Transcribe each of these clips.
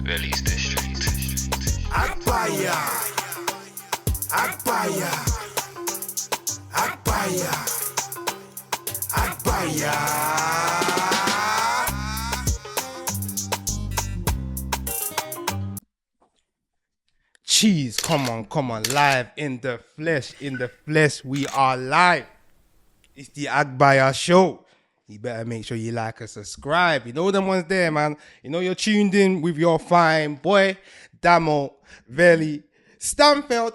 Release the street. Agbaya, Agbaya, Agbaya, Agbaya. Cheese, come on, live in the flesh, we are live. It's the Agbaya Show. You better make sure you like and subscribe. You know them ones there, man. You know you're tuned in with your fine boy, Damo, Veli, Stamfeld.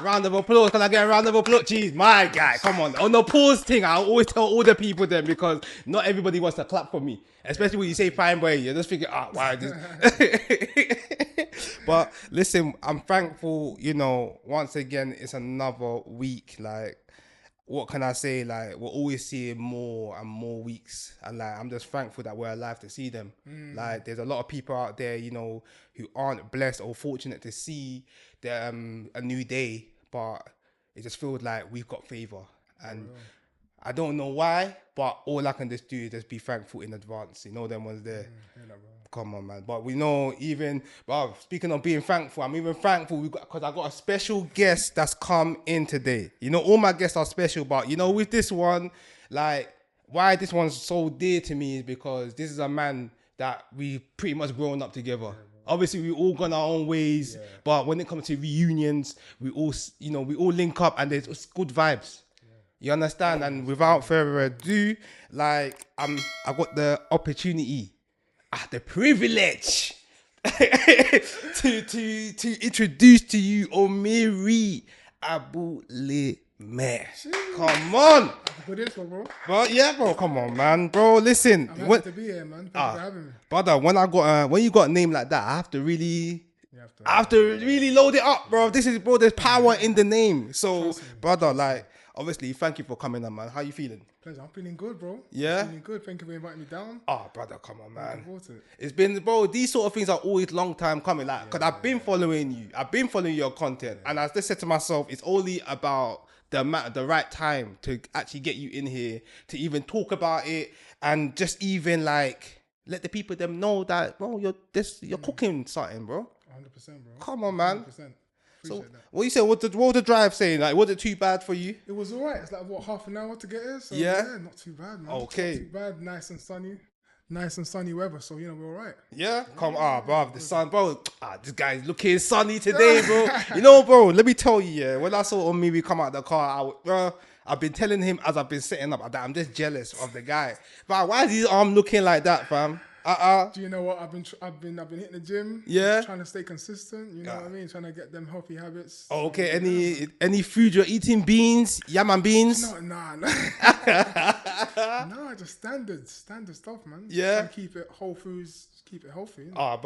Round of applause. Can I get a round of applause? Jeez, my guy, come on. On the pause thing, I always tell all the people then because not everybody wants to clap for me. Especially when you say fine boy, you're just thinking, wow, this. But listen, I'm thankful, you know, once again, it's another week. Like, what can I say? Like, we're always seeing more and more weeks. And like, I'm just thankful that we're alive to see them. Like, there's a lot of people out there, you know, who aren't blessed or fortunate to see a new day, but it just feels like we've got favor. And I don't know why, but all I can just do is just be thankful in advance. You know, them ones there. Come on, man. But we know even, but speaking of being thankful, I'm even thankful because I got a special guest that's come in today. You know, all my guests are special, but you know, with this one, like, why this one's so dear to me is because this is a man that we pretty much grown up together. Obviously, we all gone our own ways, but when it comes to reunions, we all, you know, we all link up and there's good vibes. You understand? And without further ado, like, I got the opportunity, the privilege to introduce to you Omiri Abulimeh. Come on. Good intro, bro. But yeah, bro, come on, man. Bro, listen. I'm happy to be here, man. Thank you for having me. Brother, when you got a name like that, I have to really load it up, bro. This is, bro, there's power in the name. So, brother, like, obviously, thank you for coming on, man. How you feeling? Pleasure. I'm feeling good, bro. Yeah? I'm feeling good. Thank you for inviting me down. Oh, brother, come on, man. Looking forward to it. It's been, bro, these sort of things are always long time coming. Like, because I've been following you. I've been following your content. And I just said to myself, it's only about the right time to actually get you in here, to even talk about it, and just even, like, let the people them know that, bro, you're cooking something, bro. 100%, bro. Come on, man. 100%. So, Appreciate that. what you said? What the drive saying? Like, was it too bad for you? It was all right. It's like, what, half an hour to get here? So, Yeah? not too bad, man. Okay. Not too bad. Nice and sunny weather. So, you know, we're all right. Yeah? Come on, bro. The sun, bro. This guy's looking sunny today, bro. You know, bro, let me tell you, yeah, when I saw Omiri come out the car, I've been telling him as I've been setting up that I'm just jealous of the guy. But why is his arm looking like that, fam? Do you know what? I've been hitting the gym. Yeah. Trying to stay consistent. You know what I mean? Trying to get them healthy habits. Oh, okay. Any food you're eating? Beans? Yam and beans? No. No, just standard stuff, man. Yeah. Trying to keep it whole foods, keep it healthy. You know? Oh,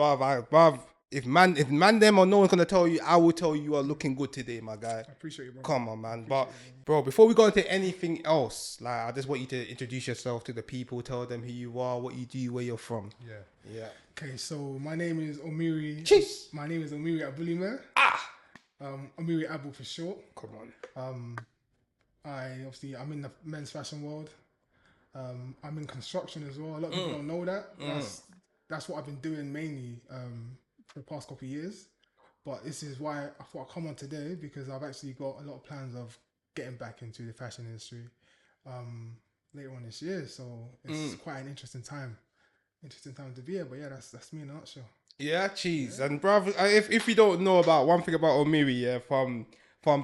bruv. If man them or no one's gonna tell you, I will tell you are looking good today, my guy. I appreciate you, bro. Come on, man. But bro, before we go into anything else, like, I just want you to introduce yourself to the people, tell them who you are, what you do, where you're from. Yeah. Okay, so my name is Omiri. Cheese. My name is Omiri Abulimeh. Omiri Abu for short. Come on. I'm in the men's fashion world. I'm in construction as well. A lot of people don't know that. That's what I've been doing mainly for the past couple of years. But this is why I thought I'd come on today, because I've actually got a lot of plans of getting back into the fashion industry later on this year. So it's quite an interesting time to be here. But yeah, that's me in a nutshell. Yeah, cheese. And bruv, if you don't know about one thing about Omiri, yeah, from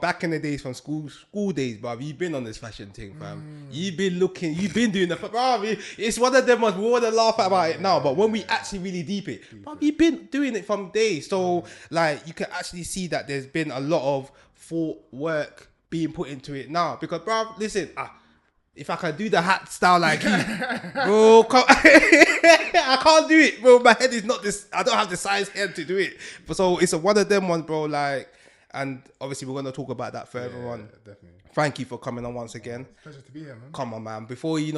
back in the days, from school days, bruv, you've been on this fashion thing, fam. You've been doing the, bruv, it's one of them ones, we want to laugh about it now, but when we actually really deep it, bruv, you've been doing it from days. So, like, you can actually see that there's been a lot of thought work being put into it now. Because, bruv, listen, if I can do the hat style like you, bro, I can't do it, bro. My head is not this, I don't have the size head to do it. So it's one of them ones, bro, like, and obviously we're going to talk about that further on. Definitely. Thank you for coming on once again. Pleasure to be here, man. Come on, man. Before we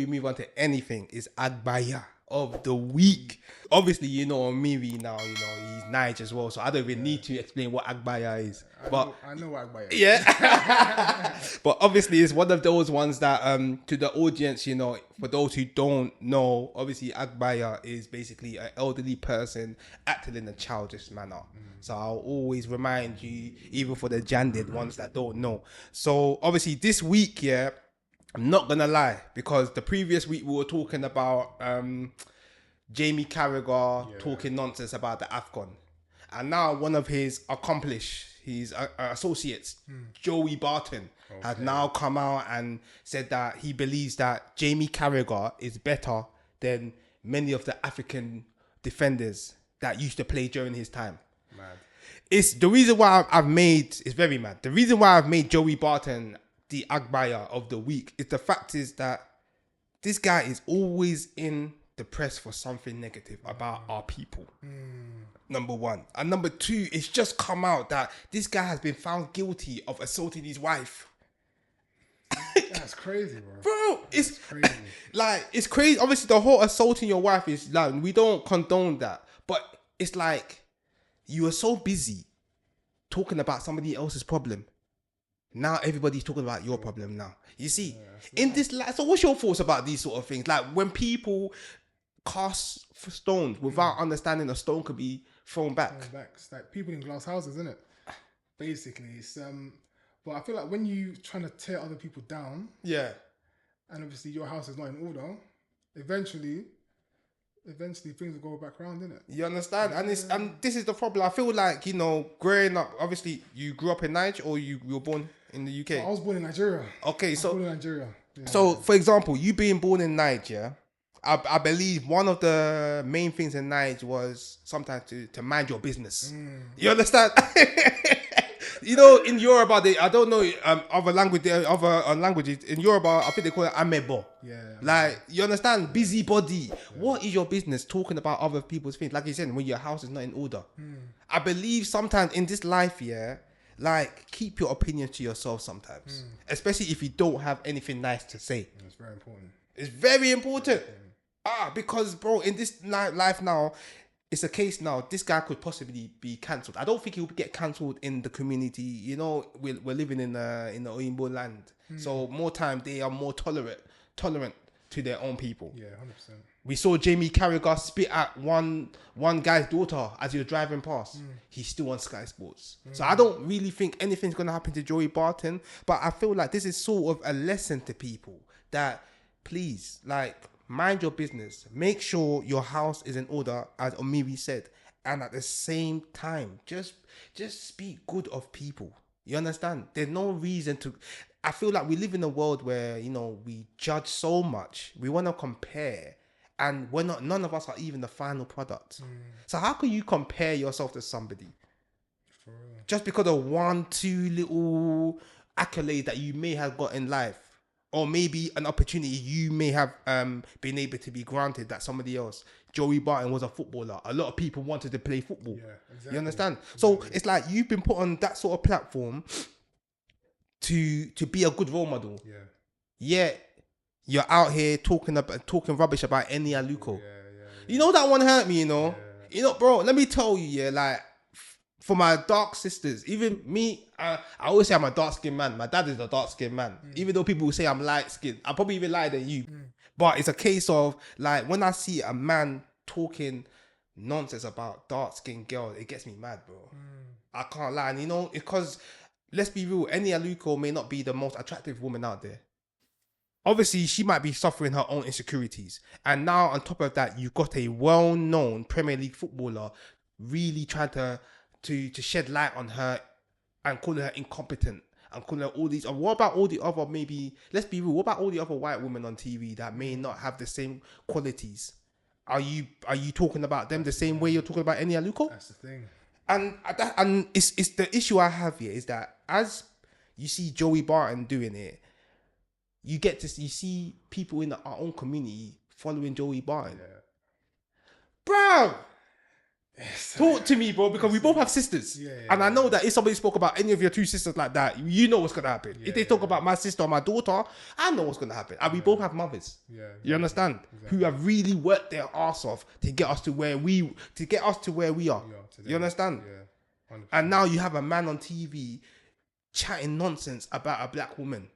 move on to anything, it's Agbaya. of the week. Obviously, you know Omiri now, you know, he's Nige as well, so I don't even need to explain what Agbaya is. I know what Agbaya is. Yeah. But obviously it's one of those ones that to the audience, you know, for those who don't know, obviously Agbaya is basically an elderly person acting in a childish manner. So I'll always remind you, even for the janded ones that don't know. So obviously this week, yeah, I'm not gonna lie, because the previous week we were talking about Jamie Carragher talking nonsense about the AFCON. And now one of his his associates, Joey Barton, has now come out and said that he believes that Jamie Carragher is better than many of the African defenders that used to play during his time. Mad. It's the reason why it's very mad. The reason why I've made Joey Barton the Agbaya of the week is the fact is that this guy is always in the press for something negative about our people. Number one. And number two, it's just come out that this guy has been found guilty of assaulting his wife. That's crazy, bro. Bro, it's crazy. Like, it's crazy. Obviously, the whole assaulting your wife is like, we don't condone that. But it's like, you are so busy talking about somebody else's problem. Now everybody's talking about your problem now. You see, in this life. So what's your thoughts about these sort of things? Like when people cast stones without understanding a stone could be thrown back. It's like people in glass houses, isn't it? Basically, it's but I feel like when you trying to tear other people down, Yeah. and obviously your house is not in order, eventually things will go back around, innit? You understand? And this is the problem. I feel like, you know, growing up, obviously you grew up in Nigeria or you were born in the UK? I was born in Nigeria. Okay, I was born in Nigeria. Yeah. So, for example, you being born in Nigeria, I believe one of the main things in Nigeria was sometimes to mind your business. You understand? You know, in Yoruba, I don't know other languages. In Yoruba, I think they call it amebo. Yeah. Like, you understand? Busybody. What is your business talking about other people's things? Like you said, when your house is not in order. I believe sometimes in this life, yeah, like, keep your opinion to yourself sometimes. Especially if you don't have anything nice to say. It's very important. It's very important. Because, bro, in this life now, it's a case now, this guy could possibly be cancelled. I don't think he'll get cancelled in the community. You know, we're living in the Oyinbo land. So more time, they are more tolerant to their own people. Yeah, 100%. We saw Jamie Carragher spit at one guy's daughter as he was driving past. He's still on Sky Sports. So I don't really think anything's going to happen to Joey Barton. But I feel like this is sort of a lesson to people that, please, like, mind your business. Make sure your house is in order, as Omiri said. And at the same time, just speak good of people. You understand? There's no reason to... I feel like we live in a world where, you know, we judge so much. We want to compare. And none of us are even the final product. So how can you compare yourself to somebody? For real. Just because of 1-2 little accolades that you may have got in life. Or maybe an opportunity you may have been able to be granted that somebody else. Joey Barton was a footballer. A lot of people wanted to play football. Yeah, exactly. You understand? So it's like you've been put on that sort of platform to be a good role model. Yeah. Yet you're out here talking rubbish about Eni Aluko. Yeah. You know, that one hurt me, you know? Yeah. You know, bro, let me tell you, yeah, like, for my dark sisters, even me, I always say I'm a dark-skinned man. My dad is a dark-skinned man. Even though people will say I'm light-skinned, I'm probably even lighter than you. But it's a case of, like, when I see a man talking nonsense about dark-skinned girls, it gets me mad, bro. I can't lie. And, you know, because, let's be real, Eni Aluko may not be the most attractive woman out there. Obviously, she might be suffering her own insecurities. And now, on top of that, you've got a well-known Premier League footballer really trying to shed light on her and calling her incompetent and calling her all these. What about all the other, maybe, let's be real, what about all the other white women on TV that may not have the same qualities? Are you talking about them the same way you're talking about Eni Aluko? That's the thing. And it's the issue I have here is that as you see Joey Barton doing it, you see people in our own community following Joey Barton. Yeah. Bro, Talk to me, bro, because we both have sisters. Yeah, and I know that if somebody spoke about any of your two sisters like that, you know what's going to happen. If they talk about my sister or my daughter, I know what's going to happen. And we both have mothers. Yeah, You understand? Who have really worked their arse off to get us to where we are. today. You understand? Yeah. 100%. And now you have a man on TV chatting nonsense about a black woman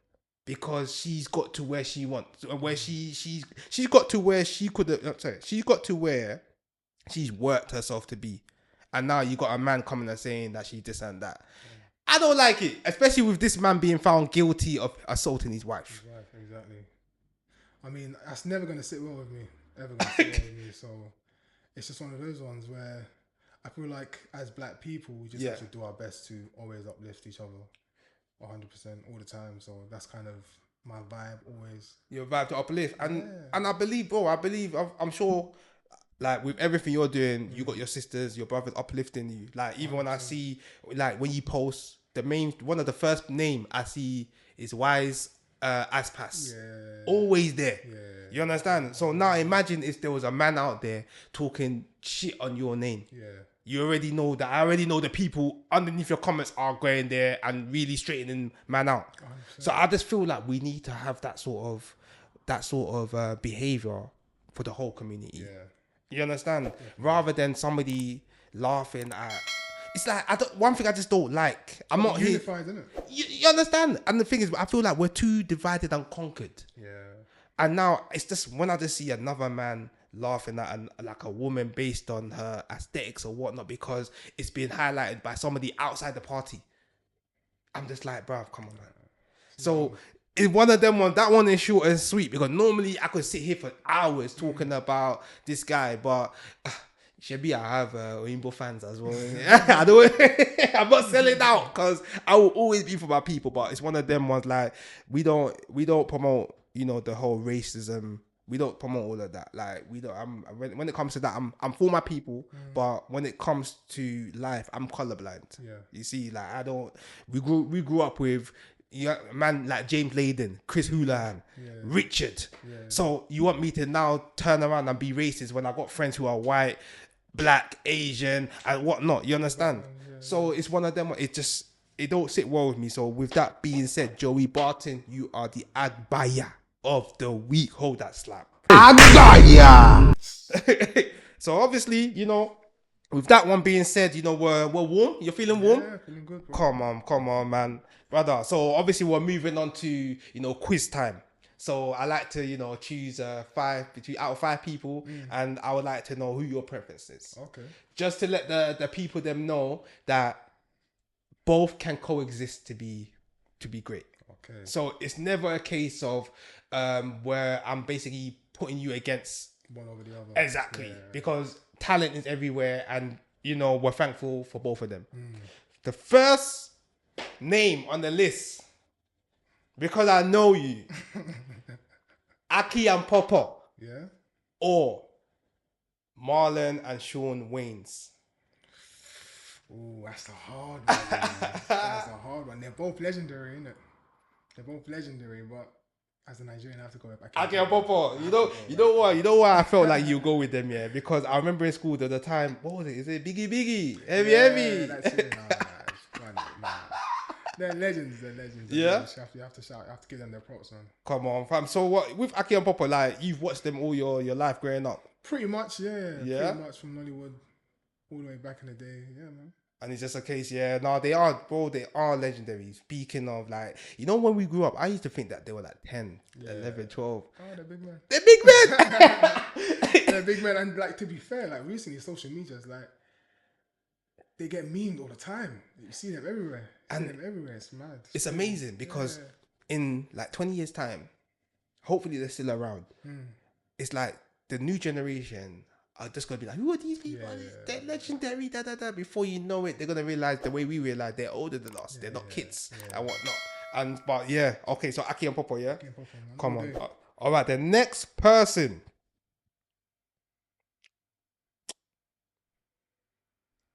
because she's got to where she wants, where she's got to where she could have. Sorry, she's got to where she's worked herself to be, and now you got a man coming and saying that she's this and that. I don't like it, especially with this man being found guilty of assaulting his wife. Exactly. I mean, that's never gonna sit well with me. Ever gonna sit well with me. So it's just one of those ones where I feel like as black people, we just have to do our best to always uplift each other, 100% all the time. So that's kind of my vibe always. Your vibe to uplift, and I believe, bro. I'm sure. Like with everything you're doing, you got your sisters, your brothers uplifting you. Like even when I see, like when you post, one of the first name I see is Wise Aspas. Yeah. Always there. Yeah. You understand? So now imagine if there was a man out there talking shit on your name. Yeah. You already know that. I already know the people underneath your comments are going there and really straightening man out. 100%. So I just feel like we need to have that sort of behavior for the whole community. Yeah. You understand? Rather than somebody laughing at. It's like one thing I just don't like. I'm not unified, here. Isn't it? You understand? And the thing is, I feel like we're too divided and conquered. Yeah. And now it's just when I just see another man laughing at like a woman based on her aesthetics or whatnot because it's being highlighted by somebody outside the party. I'm just like, bruv, come on, man. So. In one of them that one is short and sweet because normally I could sit here for hours talking about this guy, but Shebi, I have Rainbow fans as well. I'm not selling out because I will always be for my people, but it's one of them ones like we don't promote, the whole racism. We don't promote all of that. Like we don't. When it comes to that, I'm for my people, but when it comes to life, I'm colorblind. Yeah. You see, like I don't. We grew up with. A man like James Layden, Chris Houlihan, Richard. Yeah. So you want me to now turn around and be racist when I got friends who are white, black, Asian, and whatnot? You understand? So it's one of them. It don't sit well with me. So with that being said, Joey Barton, you are the Agbaya of the week. Hold that slap. Agbaya. So obviously, with that one being said, we're warm. You're feeling warm? Yeah, feeling good, bro. Come on, man. Brother, so obviously we're moving on to, quiz time. So I like to, choose out of 5 people, and I would like to know who your preference is. Okay. Just to let the people them know that both can coexist to be great. Okay. So it's never a case of where I'm basically putting you against one over the other. Exactly, because talent is everywhere, and we're thankful for both of them. The first name on the list, because I know you, Aki and Popo, or Marlon and Sean Waynes. Oh, that's a hard one. That's a hard one. They're both legendary, innit? They're both legendary, but as a Nigerian, I have to go with Aki and Popo. You know why I felt like you go with them, yeah? Because I remember in school the time, what was it? Is it Biggie? Heavy? That's it. Nah. They're legends. Yeah. You have to give them their props, man. Come on, fam. So what with Aki and Popo, like you've watched them all your life growing up? Pretty much, yeah. Yeah. Pretty much from Nollywood all the way back in the day. Yeah, man. And it's just a case, they are legendary. Speaking of, like, when we grew up, I used to think that they were like 10, 11, 12. Oh, they're big men. They're big men! They're big men. And, like, to be fair, like, recently, social media's like, they get memed all the time. You see them everywhere. It's mad. It's amazing because in, like, 20 years' time, hopefully they're still around. It's like the new generation are just going to be like, who are these people? They're legendary, Before you know it, they're going to realize the way we realize they're older than us. They're not kids and whatnot. But okay, so Aki and Popo, yeah? Aki and Popo, man. Come on. All right, the next person.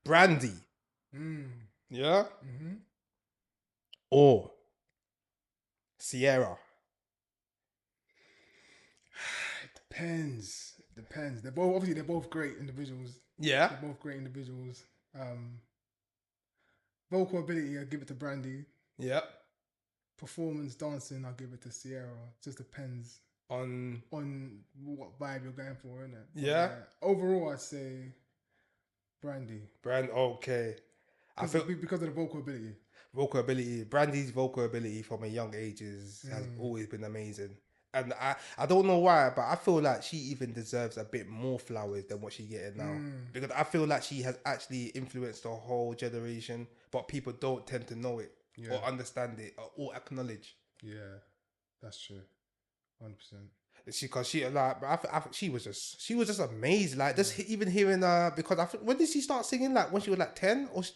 Brandy. Yeah? Mm-hmm. Or Sierra. It depends. Depends. They're both great individuals. Yeah. They're both great individuals. Vocal ability, I give it to Brandy. Yep. Performance, dancing, I'll give it to Sierra. Just depends On what vibe you're going for, innit? yeah. Overall, I'd say Brandy. Okay. I feel Because of the vocal ability. vocal ability, Brandy's vocal ability from a young age has always been amazing. And I don't know why, but I feel like she even deserves a bit more flowers than what she's getting now. Because I feel like she has actually influenced the whole generation, but people don't tend to know it or understand it or acknowledge. Yeah, that's true. 100%. Because she like, she was just amazing. Like just even hearing because I think when did she start singing? Like when she was like 10 or she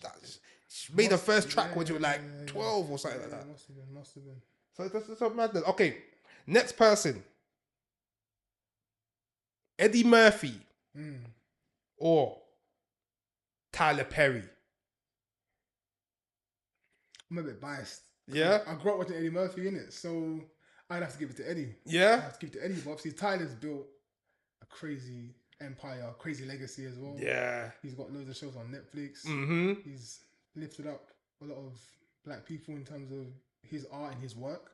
made her first track when she was like 12 or something like that. Must have been. So that's so madness. Okay, next person, Eddie Murphy or Tyler Perry. I'm a bit biased. Yeah, I grew up watching Eddie Murphy, innit? So I'd have to give it to Eddie. yeah, I have to give it to Eddie. But obviously Tyler's built a crazy empire, crazy legacy as well. yeah. He's got loads of shows on Netflix. He's lifted up a lot of black people in terms of his art and his work.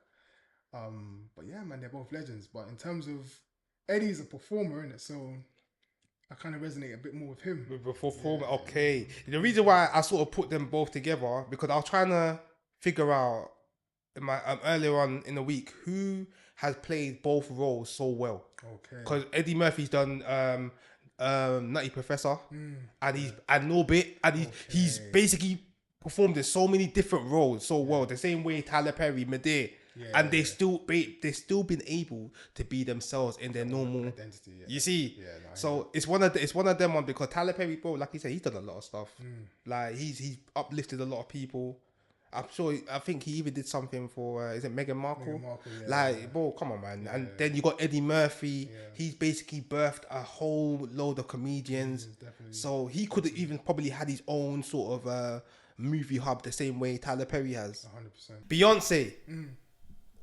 But yeah, man, they're both legends. But in terms of Eddie's a performer, innit? So I kind of resonate a bit more with him. With the performer, okay. The reason why I sort of put them both together because I was trying to figure out in my earlier on in the week who has played both roles so well. Okay. Because Eddie Murphy's done Nutty Professor and Norbit, and he's basically performed in so many different roles so well. The same way Tyler Perry, Medea, and they still been able to be themselves in their normal identity. Yeah. You see, no, so it's one of them ones because Tyler Perry, bro, like you said, he's done a lot of stuff. Like he's uplifted a lot of people. I think he even did something for is it Meghan Markle? Bro, come on, man. And then you got Eddie Murphy. Yeah. He's basically birthed a whole load of comedians. So he could have even probably had his own sort of movie hub the same way Tyler Perry has. 100%. Beyonce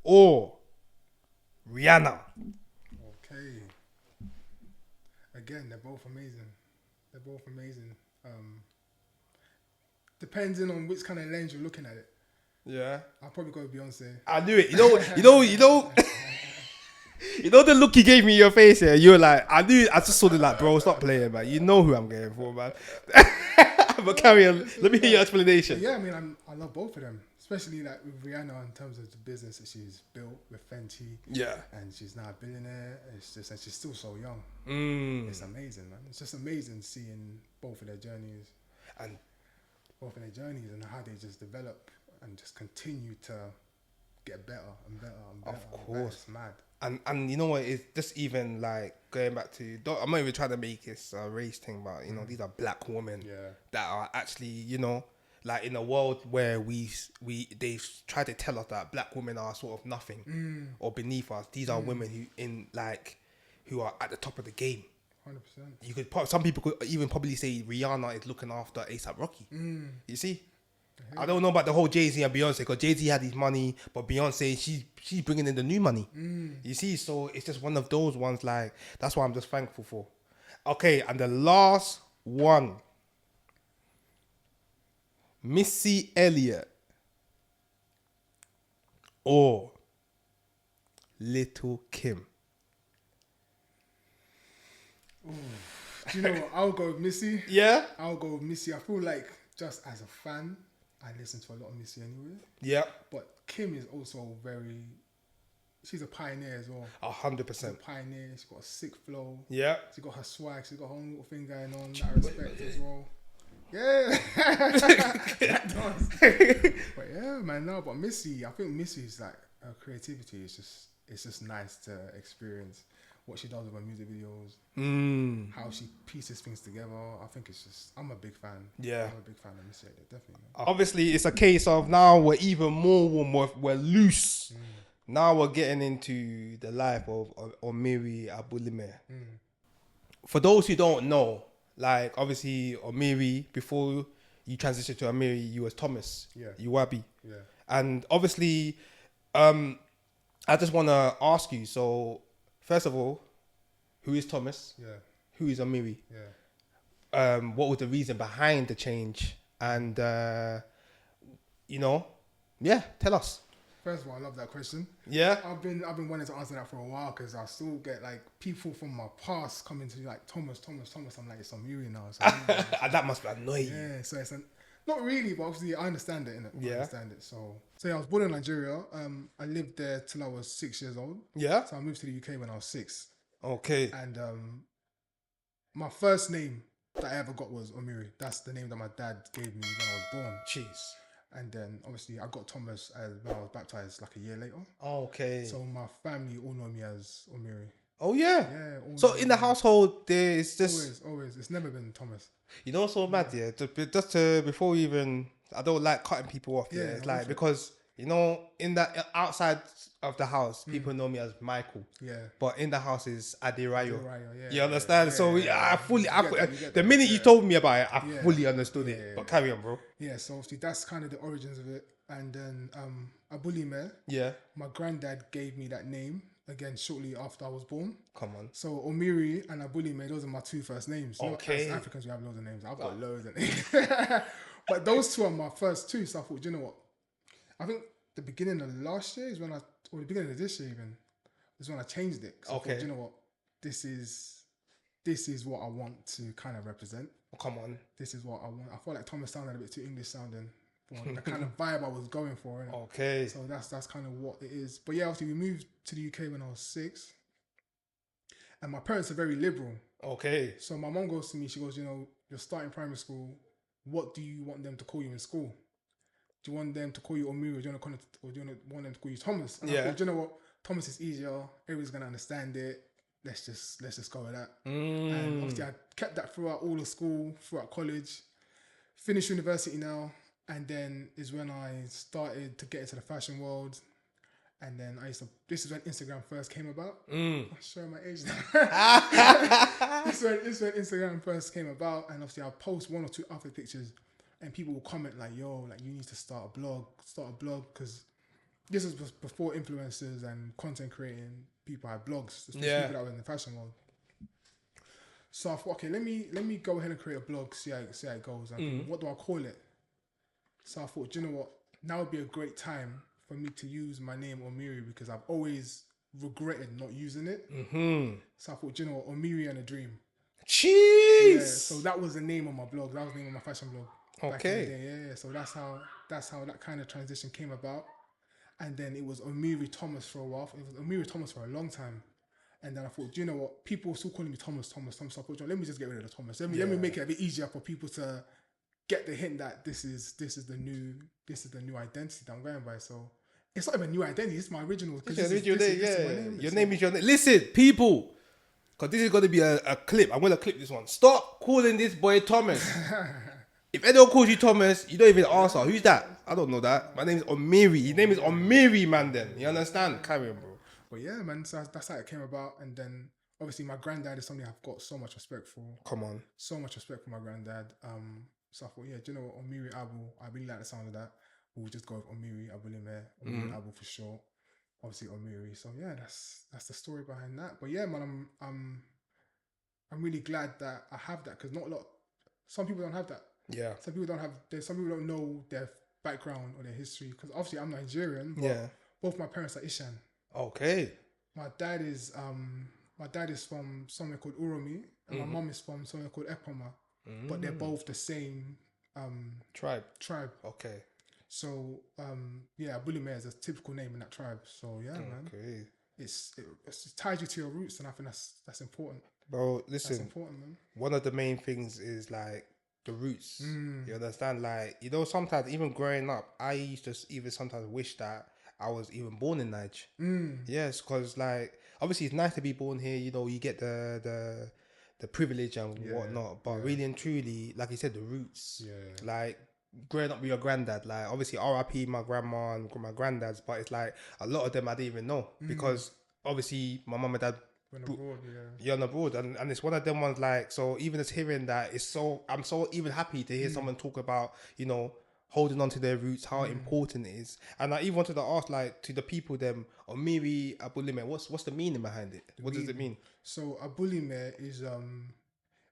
or Rihanna. Okay. Again, they're both amazing. Depending on which kind of lens you're looking at it. Yeah. I'll probably go with Beyonce. I knew it. You know the look you gave me in your face here. You were like, I just saw the like, bro, stop playing, man. You know who I'm going for, man. But carry on. Let me hear your explanation. Yeah, I mean, I love both of them, especially like with Rihanna in terms of the business that she's built with Fenty. Yeah. And she's now a billionaire. And she's still so young. It's amazing, man. It's just amazing seeing both of their journeys and how they just develop and just continue to get better and better and better. Of course. It's mad. And you know what? It's just even like going back to. I'm not even trying to make this a race thing, but you know these are black women that are actually like in a world where they've tried to tell us that black women are sort of nothing or beneath us. These are women who are at the top of the game. 100%. You could some people could even probably say Rihanna is looking after A$AP Rocky. You see. I don't know about the whole Jay-Z and Beyonce because Jay-Z had his money, but Beyonce, she's bringing in the new money. You see, so it's just one of those ones like, that's what I'm just thankful for. Okay, and the last one. Missy Elliott or Little Kim. Ooh. Do you know what? I'll go with Missy. Yeah? I'll go with Missy. I feel like just as a fan, I listen to a lot of Missy anyway. Yeah. But Kim is also she's a pioneer as well. 100%. She's a pioneer. She's got a sick flow. Yeah. She got her swag. She's got her own little thing going on that I respect as well. Yeah. But yeah, man, no, but Missy, I think Missy's like, her creativity is just nice to experience. What she does with her music videos, how she pieces things together. I think I'm a big fan. Yeah. I'm a big fan of Missy, definitely. Obviously, it's a case of now we're even more, we're loose. Now we're getting into the life of Omiri Abulimeh. For those who don't know, like obviously Omiri, before you transitioned to Omiri, you was Thomas. Yeah. You Wabi. Yeah. And obviously, I just want to ask you, so first of all, Who is Thomas? Yeah. Who is Omiri? Yeah. What was the reason behind the change? And yeah, tell us. First of all, I love that question. Yeah. I've been wanting to answer that for a while because I still get like people from my past coming to me like Thomas. I'm like, it's Omiri now. So, That must annoy you. yeah, so it's not really, but obviously I understand it, innit? Yeah. I understand it. So yeah, I was born in Nigeria. I lived there till I was 6 years old. Yeah. So I moved to the UK when I was 6. Okay. And my first name that I ever got was Omiri. That's the name that my dad gave me when I was born. Jeez. And then obviously I got Thomas when I was baptized like a year later. Okay. So my family all know me as Omiri. Oh yeah. Yeah. So in the household, there's just always. It's never been Thomas. you know, so mad, yeah. Just to before we even, I don't like cutting people off. Yeah, it's like because you know, in that outside of the house, people know me as Michael. Yeah. But in the house is Adirayo. Yeah. You understand? So I fully, get the that, minute you told me about it, I Yeah. fully understood it. But carry on, bro. Yeah. So obviously that's kind of the origins of it. And then Abulimeh, Yeah. my granddad gave me that name again shortly after I was born. Come on. So Omiri and Abulimeh, those are my two first names. You know, Okay. as Africans, we have loads of names. I've got loads of names. But those two are my first two. So I thought, you know what? I think the beginning of last year is when or the beginning of this year even, is when I changed it. So Okay. I thought, you know what? This is what I want to kind of represent. Come on. This is what I want. I felt like Thomas sounded a bit too English sounding for the kind of vibe I was going for. Innit? Okay. So that's kind of what it is. But yeah, obviously we moved to the UK when I was 6. And my parents are very liberal. Okay. So my mom goes to me, she goes, you know, you're starting primary school. What do you want them to call you in school? Do you want them to call you Omiri or do you want them to call you Thomas? And I thought, you know what? Thomas is easier. Everyone's going to understand it. Let's just go with that. And obviously I kept that throughout all of school, throughout college. Finished university now. And then is when I started to get into the fashion world. And then this is when Instagram first came about. I'm showing my age now. This is when Instagram first came about. And obviously I'll post 1 or 2 outfit pictures and people will comment like, yo, like you need to start a blog. Because this was before influencers and content creating people had blogs. People that were in the fashion world. So I thought, okay, let me go ahead and create a blog, see how it goes. And what do I call it? So I thought, you know what? Now would be a great time for me to use my name Omiri because I've always regretted not using it. So I thought, you know what? Omiri and a Dream. Jeez. Yeah, so that was the name of my blog. That was the name of my fashion blog. Back in the day. Yeah. So that's how that kind of transition came about. And then it was Omiri Thomas for a while. It was Omiri Thomas for a long time. And then I thought, do you know what? People were still calling me Thomas. So I thought, let me just get rid of the Thomas. Let me make it a bit easier for people to get the hint that this is the new identity that I'm going by. So it's not even a new identity. It's my original. Your name is your name. Listen, people, because this is going to be a clip. I'm going to clip this one. Stop calling this boy Thomas. If anyone calls you Thomas, you don't even answer. Who's that? I don't know that. My name is Omiri. His name is Omiri, man. Then you understand? Carry on, bro. But yeah, man. So that's how it came about. And then obviously my granddad is something I've got so much respect for. Come on. So much respect for my granddad. So I thought, yeah, do you know what? Omiri Abu. I really like the sound of that. We'll just go with Omiri Abulimeh. Omiri Abu for sure. Obviously Omiri. So yeah, that's the story behind that. But yeah, man, I'm really glad that I have that because not a lot. Some people don't have that. Yeah. Some people don't know their background or their history because obviously I'm Nigerian. But both my parents are Ishan. Okay. My dad is from somewhere called Uromi, and my mom is from somewhere called Epoma. But they're both the same tribe. Okay. So Abulimeh is a typical name in that tribe. So yeah, man. Okay. It ties you to your roots, and I think that's important. Bro, listen. That's important, man. One of the main things is like the roots. You understand? Like, you know, sometimes even growing up, I used to even sometimes wish that I was even born in Nigeria. Yes, because like obviously it's nice to be born here. You know, you get the privilege and whatnot. But really and truly, like you said, the roots. Yeah. Like growing up with your granddad. Like obviously R.I.P. my grandma and my granddads. But it's like a lot of them I didn't even know because obviously my mum and dad. You're on abroad, and it's one of them ones like so. Even just hearing that, I'm so even happy to hear someone talk about, you know, holding on to their roots, how important it is. And I even wanted to ask, like, to the people, them, Omiri Abulimeh, what's the meaning behind it? What does it mean? So Abulimeh is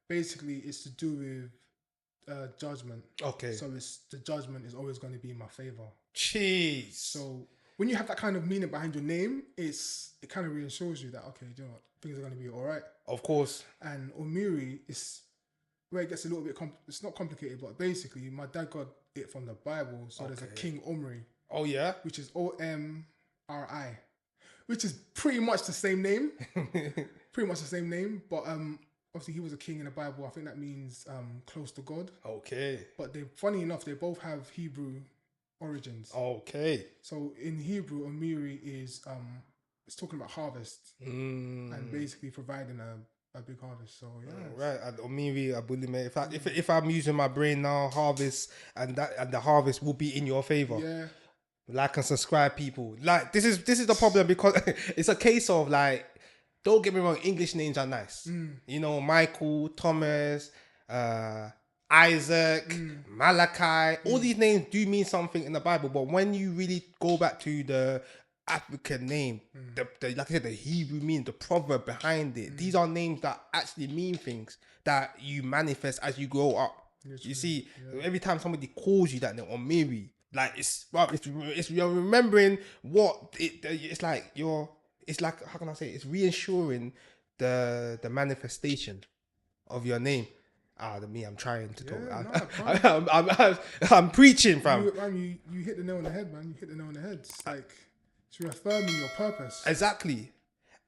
basically it's to do with judgment. Okay. So it's the judgment is always going to be in my favor. Jeez. So when you have that kind of meaning behind your name, it kind of reassures you that okay, you know what, things are going to be all right. Of course. And Omiri is where it gets a little bit it's not complicated, but basically my dad got it from the Bible. So there's a King Omri. Oh yeah. Which is Omri, which is pretty much the same name. But obviously he was a king in the Bible. I think that means close to God. Okay. But funny enough, they both have Hebrew origins. Okay. So in Hebrew, Omiri is it's talking about harvest and basically providing a big harvest. So yeah. Right. And Omiri Abulimeh. If I'm using my brain now, harvest and the harvest will be in your favor. Yeah. Like and subscribe, people. Like this is the problem, because it's a case of, like, don't get me wrong, English names are nice. You know, Michael, Thomas, Isaac, Malachi, all these names do mean something in the Bible. But when you really go back to the African name, the like I said, the Hebrew meaning, the proverb behind it, these are names that actually mean things that you manifest as you grow up. You see, every time somebody calls you that name, or maybe, like, it's you're remembering what it's like. It's like, how can I say it? It's reassuring the manifestation of your name. I'm trying to talk. I'm preaching, fam. You hit the nail on the head, man. You hit the nail on the head. It's like it's reaffirming your purpose. Exactly.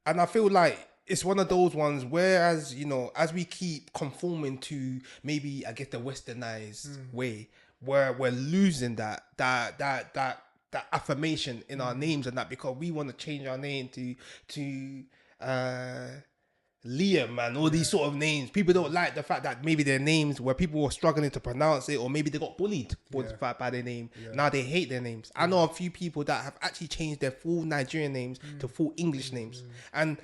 And I feel like it's one of those ones, whereas, you know, as we keep conforming to maybe, I guess, the westernized way, where we're losing that affirmation in our names, and that because we want to change our name to Liam and all these sort of names. People don't like the fact that maybe their names, where people were struggling to pronounce it, or maybe they got bullied by their name. Now they hate their names. I know a few people that have actually changed their full Nigerian names to full English names, and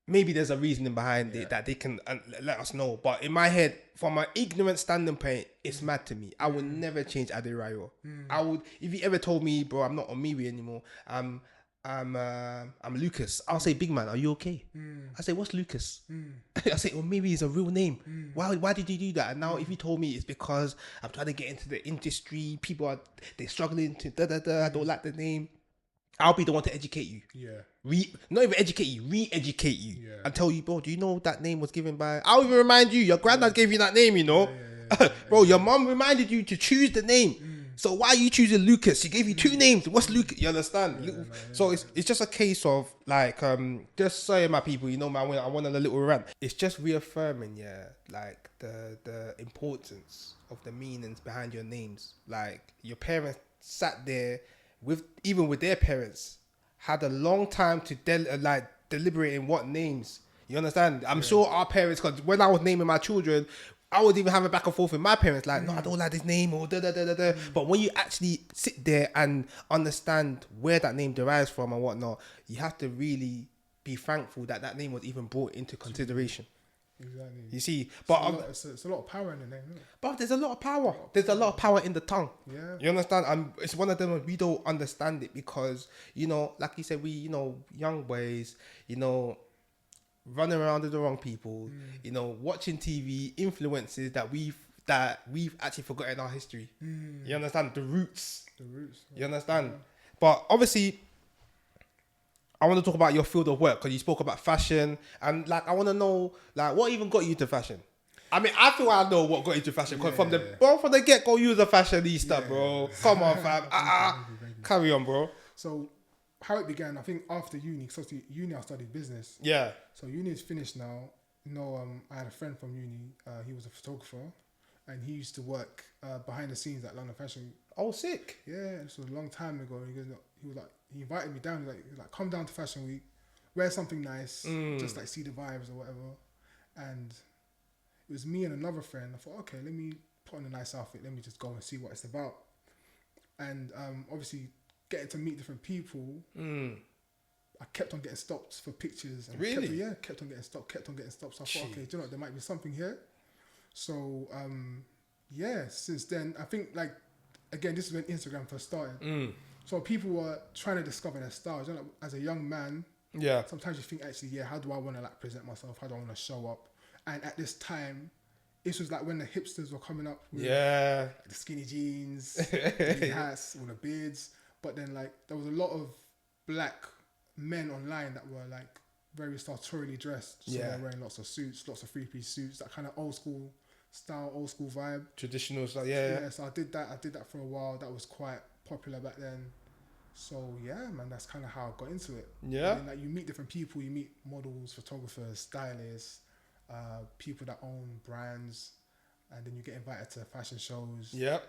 maybe there's a reasoning behind it that they can let us know. But in my head, from an ignorant standing point, it's mad to me. I would never change Aderayo. I would, if you ever told me, bro, I'm not Omiri anymore, I'm Lucas, I'll say, big man, are you okay? I say, what's Lucas? I say, Omiri is a real name. Why did you do that? And now if you told me it's because I'm trying to get into the industry, they're struggling to I don't like the name, I'll be the one to educate you. Not even educate you, re-educate you, and tell you, bro, do you know that name was given by, I'll even remind you, your granddad gave you that name, you know. Bro, your mom reminded you to choose the name. So why are you choosing Lucas? She gave you two names. What's Lucas? You understand? So it's just a case of, like, just saying, my people, you know, man, I went on a little rant. It's just reaffirming, like the importance of the meanings behind your names. Like, your parents sat there even with their parents, had a long time to deliberating what names. You understand? I'm sure our parents, because when I was naming my children, I would even have a back and forth with my parents, like, no, I don't like this name, or da. But when you actually sit there and understand where that name derives from and whatnot, you have to really be thankful that name was even brought into consideration. Exactly. You see, but it's a lot of power in the name, isn't it? But there's a lot of power. There's a lot of power in the tongue. Yeah. You understand? And it's one of them where we don't understand it because, you know, like you said, we, you know, young boys, you know, running around with the wrong people, you know, watching TV, influences that we've actually forgotten our history. You understand? The roots. You understand? Yeah. But obviously, I want to talk about your field of work, because you spoke about fashion, and, like, I want to know, like, what even got you to fashion? I mean, I feel I know what got you to fashion, because from the get-go, you was a fashionista, bro. Come on, fam. Carry on, bro. So, how it began, I think after uni, because uni I studied business. Yeah. So uni is finished now. You know, I had a friend from uni. He was a photographer, and he used to work behind the scenes at London Fashion Week. Oh, sick. Yeah, this was a long time ago. He invited me down. He was like, come down to Fashion Week, wear something nice, just like see the vibes or whatever. And it was me and another friend. I thought, okay, let me put on a nice outfit. Let me just go and see what it's about. And obviously, getting to meet different people, I kept on getting stopped for pictures. And really? Kept on getting stopped. So I thought, okay, do you know what, there might be something here. So yeah, since then, I think like, again, this is when Instagram first started. So people were trying to discover their styles. You know, like, as a young man, Yeah. sometimes you think actually, yeah, how do I want to like present myself? How do I want to show up? And at this time, this was like when the hipsters were coming up with Yeah. the skinny jeans, the hats, all the beards. But then like there was a lot of black men online that were like very sartorially dressed. So Yeah. they're wearing lots of suits, lots of 3-piece suits, that kind of old school style, old school vibe. Traditional stuff. Yeah. Yeah, so I did that for a while. That was quite popular back then. So yeah, man, that's kind of how I got into it. Yeah. And then, like you meet different people, you meet models, photographers, stylists, people that own brands, and then you get invited to fashion shows. Yep.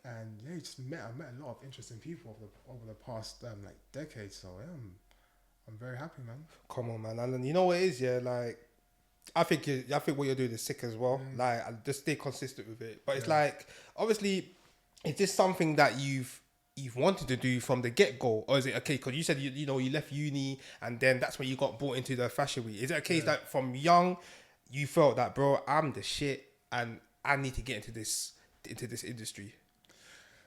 And yeah, I met a lot of interesting people over the past like decade. So yeah, I'm very happy, man. Come on, man. And you know what it is, yeah. Like, I think what you're doing is sick as well. Like, and just stay consistent with it. But it's like, obviously, is this something that you've wanted to do from the get go, or is it okay? Because you said you left uni and then that's when you got brought into the fashion week. Is it a case that from young you felt that, bro, I'm the shit and I need to get into this industry?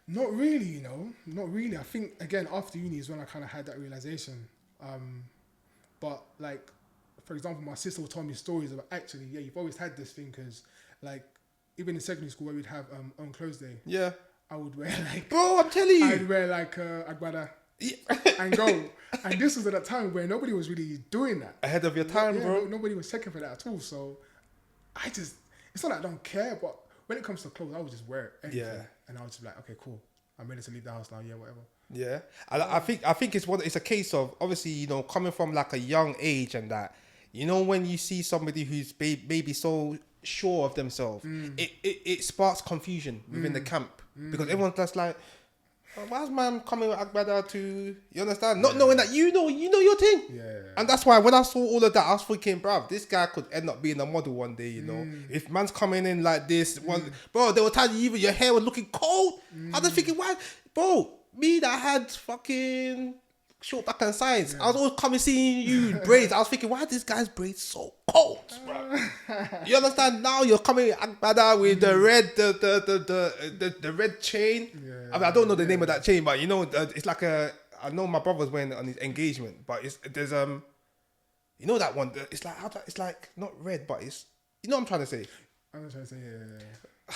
Not really, not really. I think again after uni is when I kind of had that realization. But like, for example, my sister would tell me stories about actually, yeah, you've always had this thing because like even in secondary school where we'd have own clothes day. Yeah. I would wear like, bro, I'm telling you, I'd wear like Agbaya and go. And this was at a time where nobody was really doing that. Ahead of your time, bro. Nobody was checking for that at all. So it's not that I don't care, but when it comes to clothes, I would just wear it. Anything. Yeah. And I would just be like, okay, cool. I'm ready to leave the house now. Yeah, whatever. Yeah. I think it's a case of obviously, coming from like a young age and that, when you see somebody who's maybe so sure of themselves, it sparks confusion within the camp because everyone's just like, oh, why's man coming with Agbada to, you understand? Not knowing that you know your thing. Yeah. And that's why when I saw all of that, I was thinking, bruv, this guy could end up being a model one day, If man's coming in like this, bro, they were telling you even your hair was looking cold. I was thinking, why? Bro, me that had fucking short back and sides, I was always coming seeing you in braids. I was thinking, why are this guy's braids so cold, bro? You understand? Now you're coming Agbada with the red, the red chain. Yeah. I mean, I don't know the name of that chain, but it's like I know my brother's wearing it on his engagement, but there's that one. It's like not red, but it's what I'm trying to say. I'm trying to say yeah.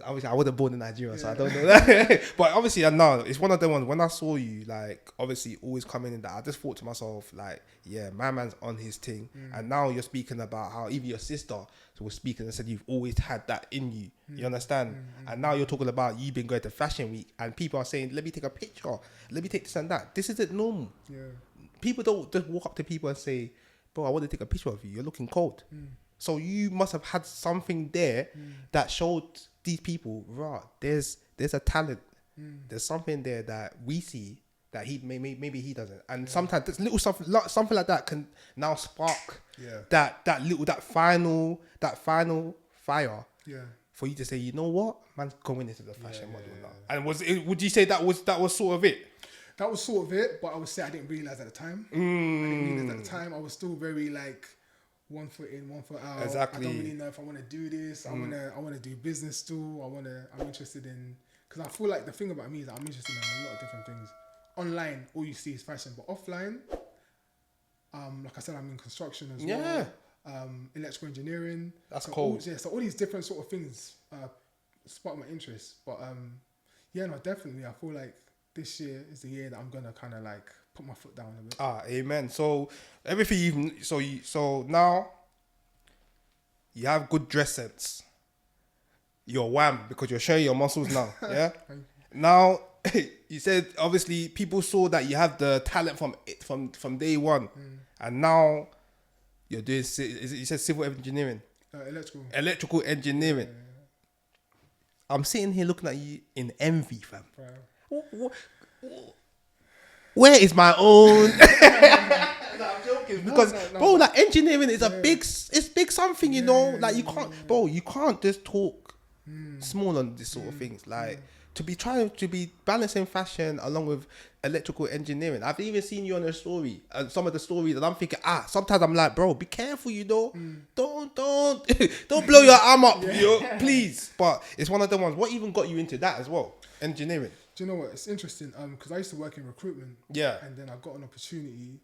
Obviously, I wasn't born in Nigeria, so I don't know that. But obviously, I know it's one of them ones. When I saw you, like, obviously, always coming in that, I just thought to myself, like, yeah, my man's on his thing. And now you're speaking about how even your sister was speaking and said you've always had that in you. You understand? And now you're talking about you been going to Fashion Week, and people are saying, "Let me take a picture. Let me take this and that." This isn't normal. Yeah. People don't just walk up to people and say, "Bro, I want to take a picture of you. You're looking cold." So you must have had something there that showed these people, right, there's a talent. There's something there that we see that he maybe he doesn't. And sometimes this little stuff, something like that can now spark that final fire. Yeah. For you to say, you know what, man's going into the fashion model now. And would you say that was sort of it? That was sort of it, but I would say I didn't realize at the time. I didn't realize at the time. I was still very like 1 foot in, 1 foot out. Exactly. I don't really know if I want to do this. I want to do business still. I'm interested in, because I feel like the thing about me is that I'm interested in a lot of different things. Online, all you see is fashion, but offline, like I said, I'm in construction as well. Electrical engineering. That's so cool. So all these different sort of things spark my interest. But definitely, I feel like this year is the year that I'm gonna kind of like put my foot down a bit. Amen. So everything so now you have good dress sense. You're wham because you're showing your muscles now. Yeah. Now you said obviously people saw that you have the talent from day one, and now you're doing. You said civil engineering. Electrical engineering. Yeah. I'm sitting here looking at you in envy, fam. Where is my own? No, I'm joking. Because bro, like engineering is it's big something, you know. Like you can't just talk small on this sort of things. Like to be trying to be balancing fashion along with electrical engineering. I've even seen you on a story and some of the stories, and I'm thinking, sometimes I'm like, bro, be careful, you know. Don't don't blow your arm up, please. But it's one of the ones. What even got you into that as well? Engineering. Do you know what? It's interesting. Because I used to work in recruitment. Yeah. And then I got an opportunity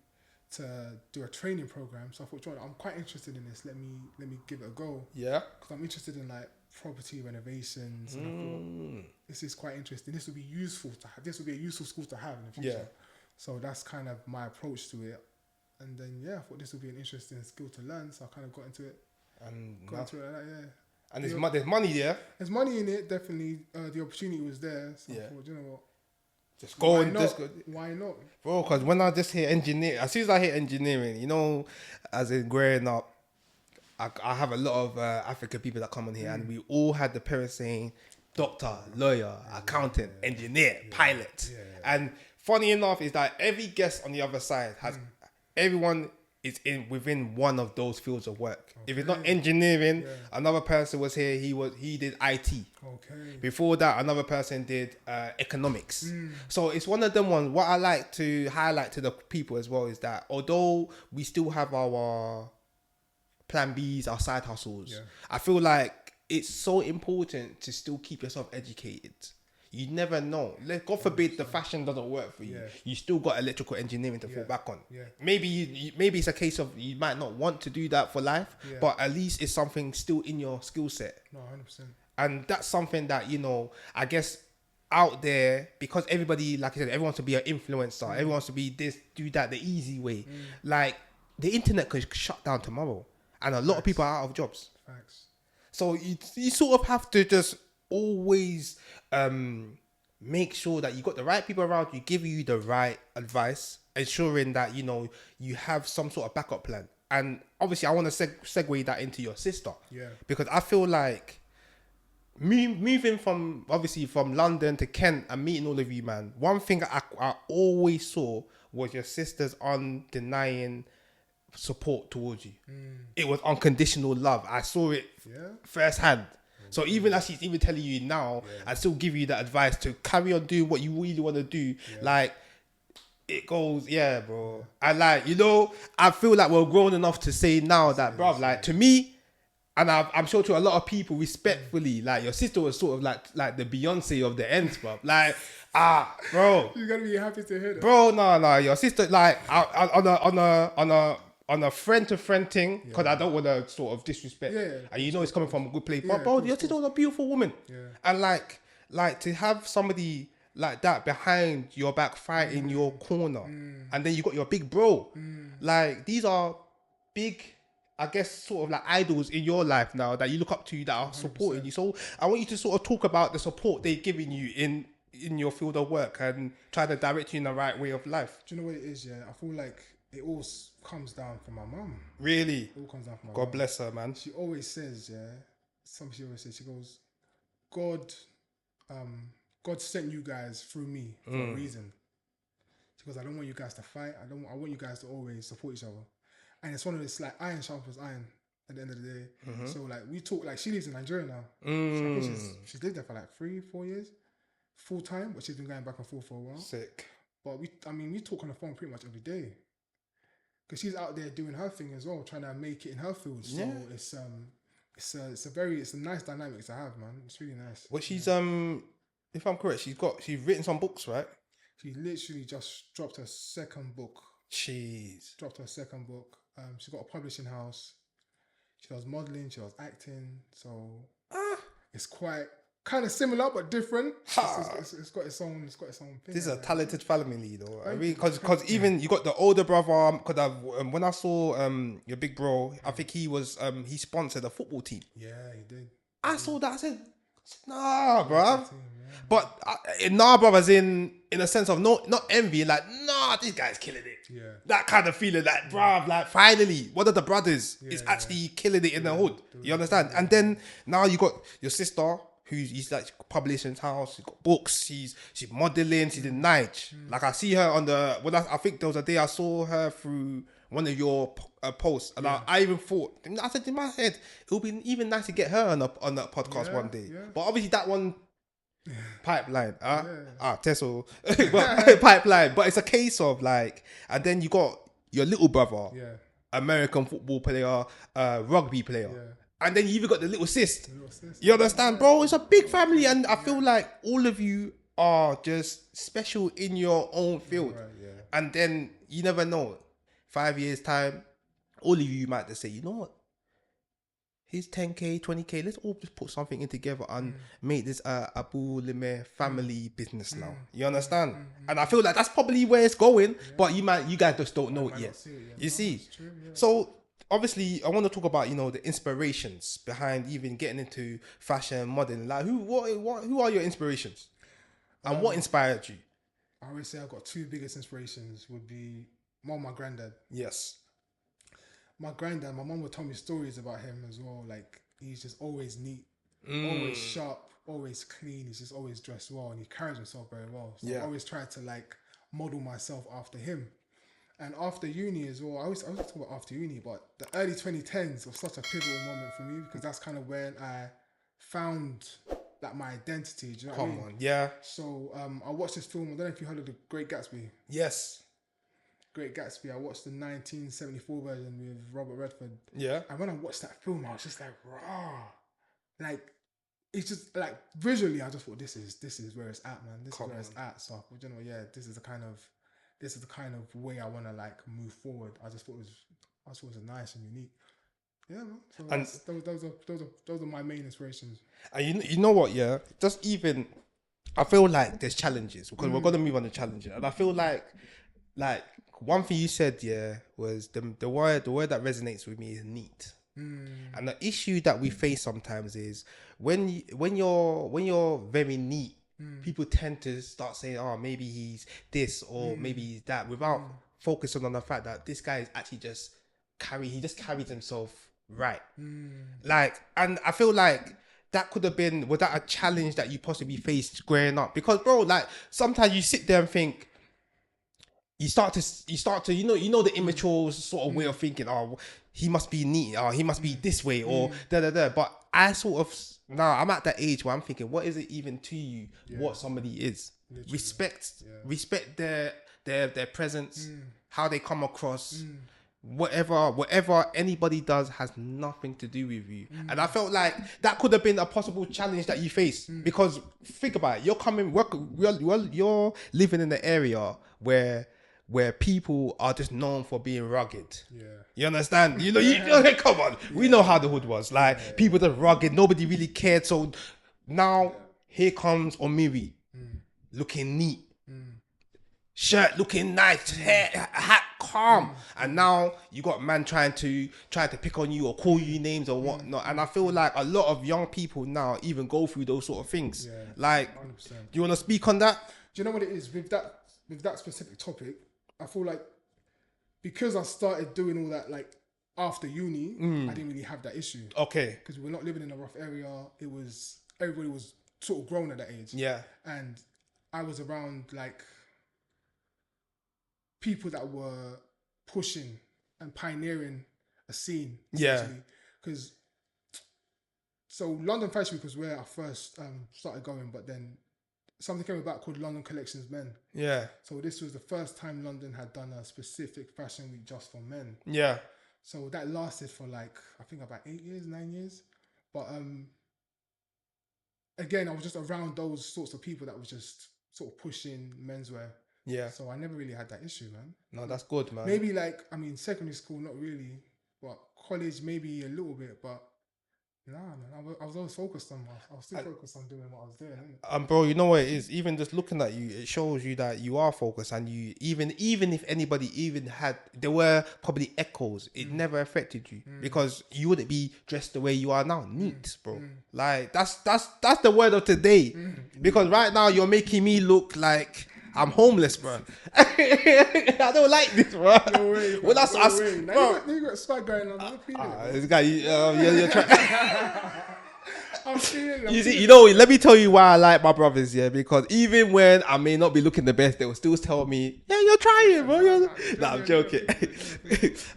to do a training program. So I thought, John, I'm quite interested in this. Let me give it a go. Yeah. Because I'm interested in like property renovations. And I thought this is quite interesting. This would be useful to have. This would be a useful school to have in the future. Yeah. So that's kind of my approach to it. And then I thought this would be an interesting skill to learn. So I kind of got into it. And there's money there. There's money in it, definitely. The opportunity was there. So I thought, you know what? Just go Why not? Bro, because when I just hear engineering, as soon as I hear engineering, you know, as in growing up, I have a lot of African people that come on here, and we all had the parents saying doctor, lawyer, accountant, engineer, pilot. And funny enough is that every guest on the other side has, everyone is within one of those fields of work. If it's not engineering, another person was here, he did IT. Before that, another person did economics. So it's one of them ones. What I like to highlight to the people as well is that although we still have our plan Bs, our side hustles, I feel like it's so important to still keep yourself educated. You never know. God forbid the fashion doesn't work for you. You still got electrical engineering to fall back on. Maybe it's a case of you might not want to do that for life, but at least it's something still in your skill set. No, 100%. And that's something that, you know, I guess out there, because everybody, like I said, everyone wants to be an influencer. Everyone wants to be this, do that, the easy way. Like, the internet could shut down tomorrow. And a lot of people are out of jobs. So you sort of have to just always make sure that you got the right people around you, give you the right advice, ensuring that, you know, you have some sort of backup plan. And obviously I want to segue that into your sister, because I feel like moving from London to Kent and meeting all of you, man, one thing I always saw was your sister's undenying support towards you. It was unconditional love. I saw it firsthand. So even as she's even telling you now, I still give you that advice to carry on doing what you really want to do. Like, it goes, bro. And like, you know, I feel like we're grown enough to say now that, bro, like to me, and I'm sure to a lot of people, respectfully, like your sister was sort of like the Beyonce of the ends, bro. Like, bro. You're gonna be happy to hear that, bro. No, your sister, like, on a friend to friend thing, because I don't want to sort of disrespect, and you know it's coming from a good place. But bro, your sister was a beautiful woman, and like to have somebody like that behind your back fighting your corner, and then you got your big bro. Like, these are big, I guess, sort of like idols in your life now that you look up to, that are supporting 100%. You. So I want you to sort of talk about the support they're giving you in your field of work and try to direct you in the right way of life. Do you know what it is? I feel like it all comes down from my mum. Really? It all comes down from my God mum. bless her, man. She always says, she always says, she goes, God sent you guys through me for a reason. She goes, I don't want you guys to fight. I want you guys to always support each other. And it's one of this, like, iron sharpens iron at the end of the day. So like, we talk, like, she lives in Nigeria now. So I think she's lived there for like 3-4 years, full time, but she's been going back and forth for a while. Sick. But we talk on the phone pretty much every day. Because she's out there doing her thing as well, trying to make it in her field. So it's a nice dynamic to have, man. It's really nice. Well, she's if I'm correct, she's written some books, right? She literally just dropped her second book. Jeez. Dropped her second book. She got a publishing house. She does modeling. She does acting. So it's quite kind of similar but different. It's got its own thing. This is a talented family, though. I mean, because even you got the older brother. Because when I saw your big bro, I think he he sponsored a football team. Yeah, he did. I saw that. I said, nah, bro. But nah, bro, as in a sense of not envy, like, nah, this guy's killing it. Yeah. That kind of feeling, like, bruv, like, finally, one of the brothers is actually killing it in the hood. You understand? And then now you got your sister, he's like publishing house, she's got books, she's modeling, she's in Nige. Like, I see her on I think there was a day I saw her through one of your posts, and I even thought, I said in my head, it would be even nice to get her on that podcast one day. Yeah. But obviously that one pipeline, Tesla, but pipeline. But it's a case of like, and then you got your little brother, American football player, rugby player. Yeah. And then you even got the little sis. You understand, bro? It's a big family, and I feel like all of you are just special in your own field. Right, and then you never know. 5 years time, all of you might just say, you know what? Here's 10K, 20K. Let's all just put something in together and make this Abulimeh family business now. You understand? And I feel like that's probably where it's going. But you guys just don't know it yet. You see? True, so obviously, I want to talk about the inspirations behind even getting into fashion, modeling. Like who are your inspirations, and what inspired you? I always say I've got two biggest inspirations. Would be my granddad. Yes. My granddad, my mum would tell me stories about him as well. Like, he's just always neat, always sharp, always clean. He's just always dressed well, and he carries himself very well. So I always try to like model myself after him. And after uni as well, I was talking about after uni, but the early 2010s was such a pivotal moment for me, because that's kind of when I found like my identity. Do you know what I mean? Come on, yeah. So I watched this film. I don't know if you heard of The Great Gatsby. Yes. Great Gatsby. I watched the 1974 version with Robert Redford. Yeah. And when I watched that film, I was just like, raw. Like, it's just like visually, I just thought this is where it's at, man. This is where it's at. So, you know, this is the kind of way I want to like move forward. I just thought it was nice and unique. Yeah, man. So those are my main inspirations. And you know what? Yeah, just even I feel like there's challenges, because we're gonna move on to challenges, and I feel like one thing you said, was the word that resonates with me is neat. And the issue that we face sometimes is when you're very neat, people tend to start saying, oh, maybe he's this or maybe he's that, without focusing on the fact that this guy is actually just carries himself right. Like, and I feel like that could have been, was that a challenge that you possibly faced growing up? Because bro, like sometimes you sit there and think, you start to you know the immature sort of way of thinking, oh, he must be neat, or he must be this way, or da. But I sort of, now I'm at that age where I'm thinking, what is it even to you what somebody is? Literally. Respect their presence, how they come across. Whatever anybody does has nothing to do with you. And I felt like that could have been a possible challenge that you face, because think about it, you're living in an area where people are just known for being rugged. Yeah. You understand? Okay, come on. We know how the hood was. Like, people that rugged, nobody really cared. So now here comes Omiri, looking neat. Shirt looking nice, hair, hat calm. And now you got man trying to pick on you or call you names or whatnot. And I feel like a lot of young people now even go through those sort of things. Yeah, like, 100%. Do you want to speak on that? Do you know what it is with that specific topic? I feel like because I started doing all that like after uni, I didn't really have that issue. Okay. Because we're not living in a rough area. Everybody was sort of grown at that age. Yeah. And I was around like people that were pushing and pioneering a scene. Yeah. Because so London Fashion Week was where I first started going, but then something came about called London Collections Men. Yeah. So this was the first time London had done a specific fashion week just for men. Yeah. So that lasted for like, I think about 9 years. But again, I was just around those sorts of people that was just sort of pushing menswear. Yeah. So I never really had that issue, man. No, that's good, man. Maybe like, secondary school, not really. But college, maybe a little bit. But nah, man, I was always focused on I was still focused on doing what I was doing. Bro, you know what it is? Even just looking at you, it shows you that you are focused, and you even if anybody even there were probably echoes, it never affected you because you wouldn't be dressed the way you are now. Neat, bro. Like that's the word of today. Because right now you're making me look like I'm homeless, bro. I don't like this, bro. No way, well, that's us, bro. You got swag going on. This guy, you're trying. I'm feeling it. You see, you know, let me tell you why I like my brothers, yeah, because even when I may not be looking the best, they will still tell me, yeah, you're trying, bro. Nah, I'm joking.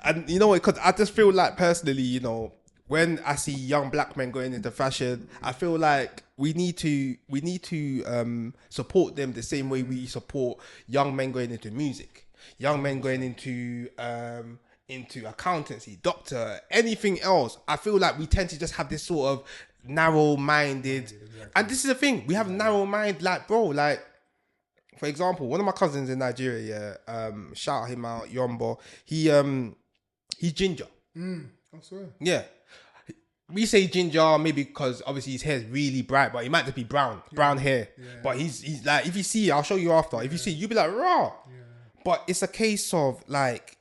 And you know what, because I just feel like personally, you know, when I see young black men going into fashion, I feel like we need to support them the same way we support young men going into music, young men going into accountancy, doctor, anything else. I feel like we tend to just have this sort of narrow-minded, exactly. And this is the thing, we have narrow mind, like, bro, like, for example, one of my cousins in Nigeria, shout him out, Yombo, he's ginger. I swear. Yeah. We say ginger maybe because obviously his hair is really bright, but he might just be brown hair. Yeah. But he's like, if you see, I'll show you after. If you see, you'll be like, raw. Yeah. But it's a case of like,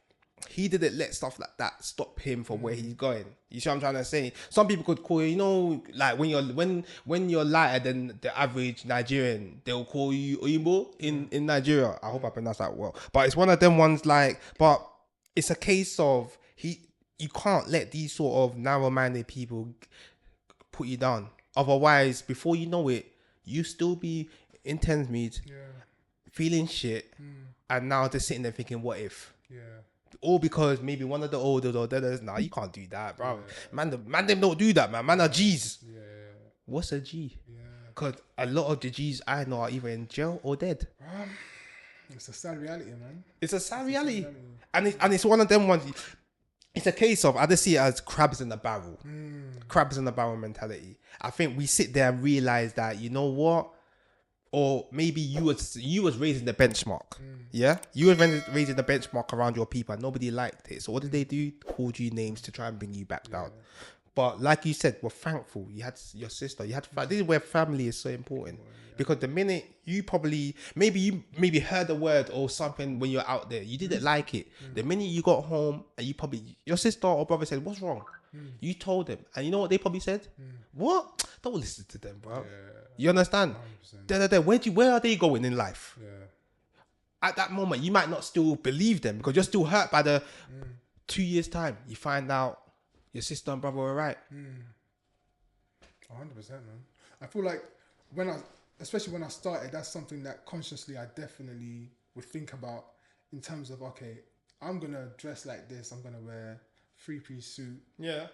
he didn't let stuff like that stop him from where he's going. You see what I'm trying to say? Some people could call you, you know, like when you're lighter than the average Nigerian, they'll call you Oyinbo in Nigeria. I hope I pronounced that well. But it's one of them ones like, but it's a case of you can't let these sort of narrow-minded people put you down. Otherwise, before you know it, you still be in Thames, feeling shit, and now just sitting there thinking, what if? Yeah. All because maybe one of the olders or others, nah, you can't do that, bro. Yeah. Man, them don't do that, man. Man are G's. Yeah. What's a G? Yeah. Because a lot of the G's I know are either in jail or dead. It's a sad reality, man. It's a sad reality. And it's one of them ones. It's a case of, I just see it as crabs in the barrel. Crabs in the barrel mentality. I think we sit there and realize that, you know what? Or maybe you was raising the benchmark. Yeah? You were raising the benchmark around your people and nobody liked it. So what did they do? Called you names to try and bring you back down. But like you said, we're thankful. You had your sister. You had this is where family is so important. Because the minute you maybe heard a word or something when you're out there, you didn't like it. The minute you got home and your sister or brother said, what's wrong? You told them. And you know what they probably said? What? Don't listen to them, bro. You understand? Where are they going in life? At that moment, you might not still believe them because you're still hurt by the 2 years' time. You find out your sister and brother were right. 100%, man. I feel like especially when I started, that's something that consciously I definitely would think about in terms of, okay, I'm going to dress like this. I'm going to wear 3-piece suit. Yeah.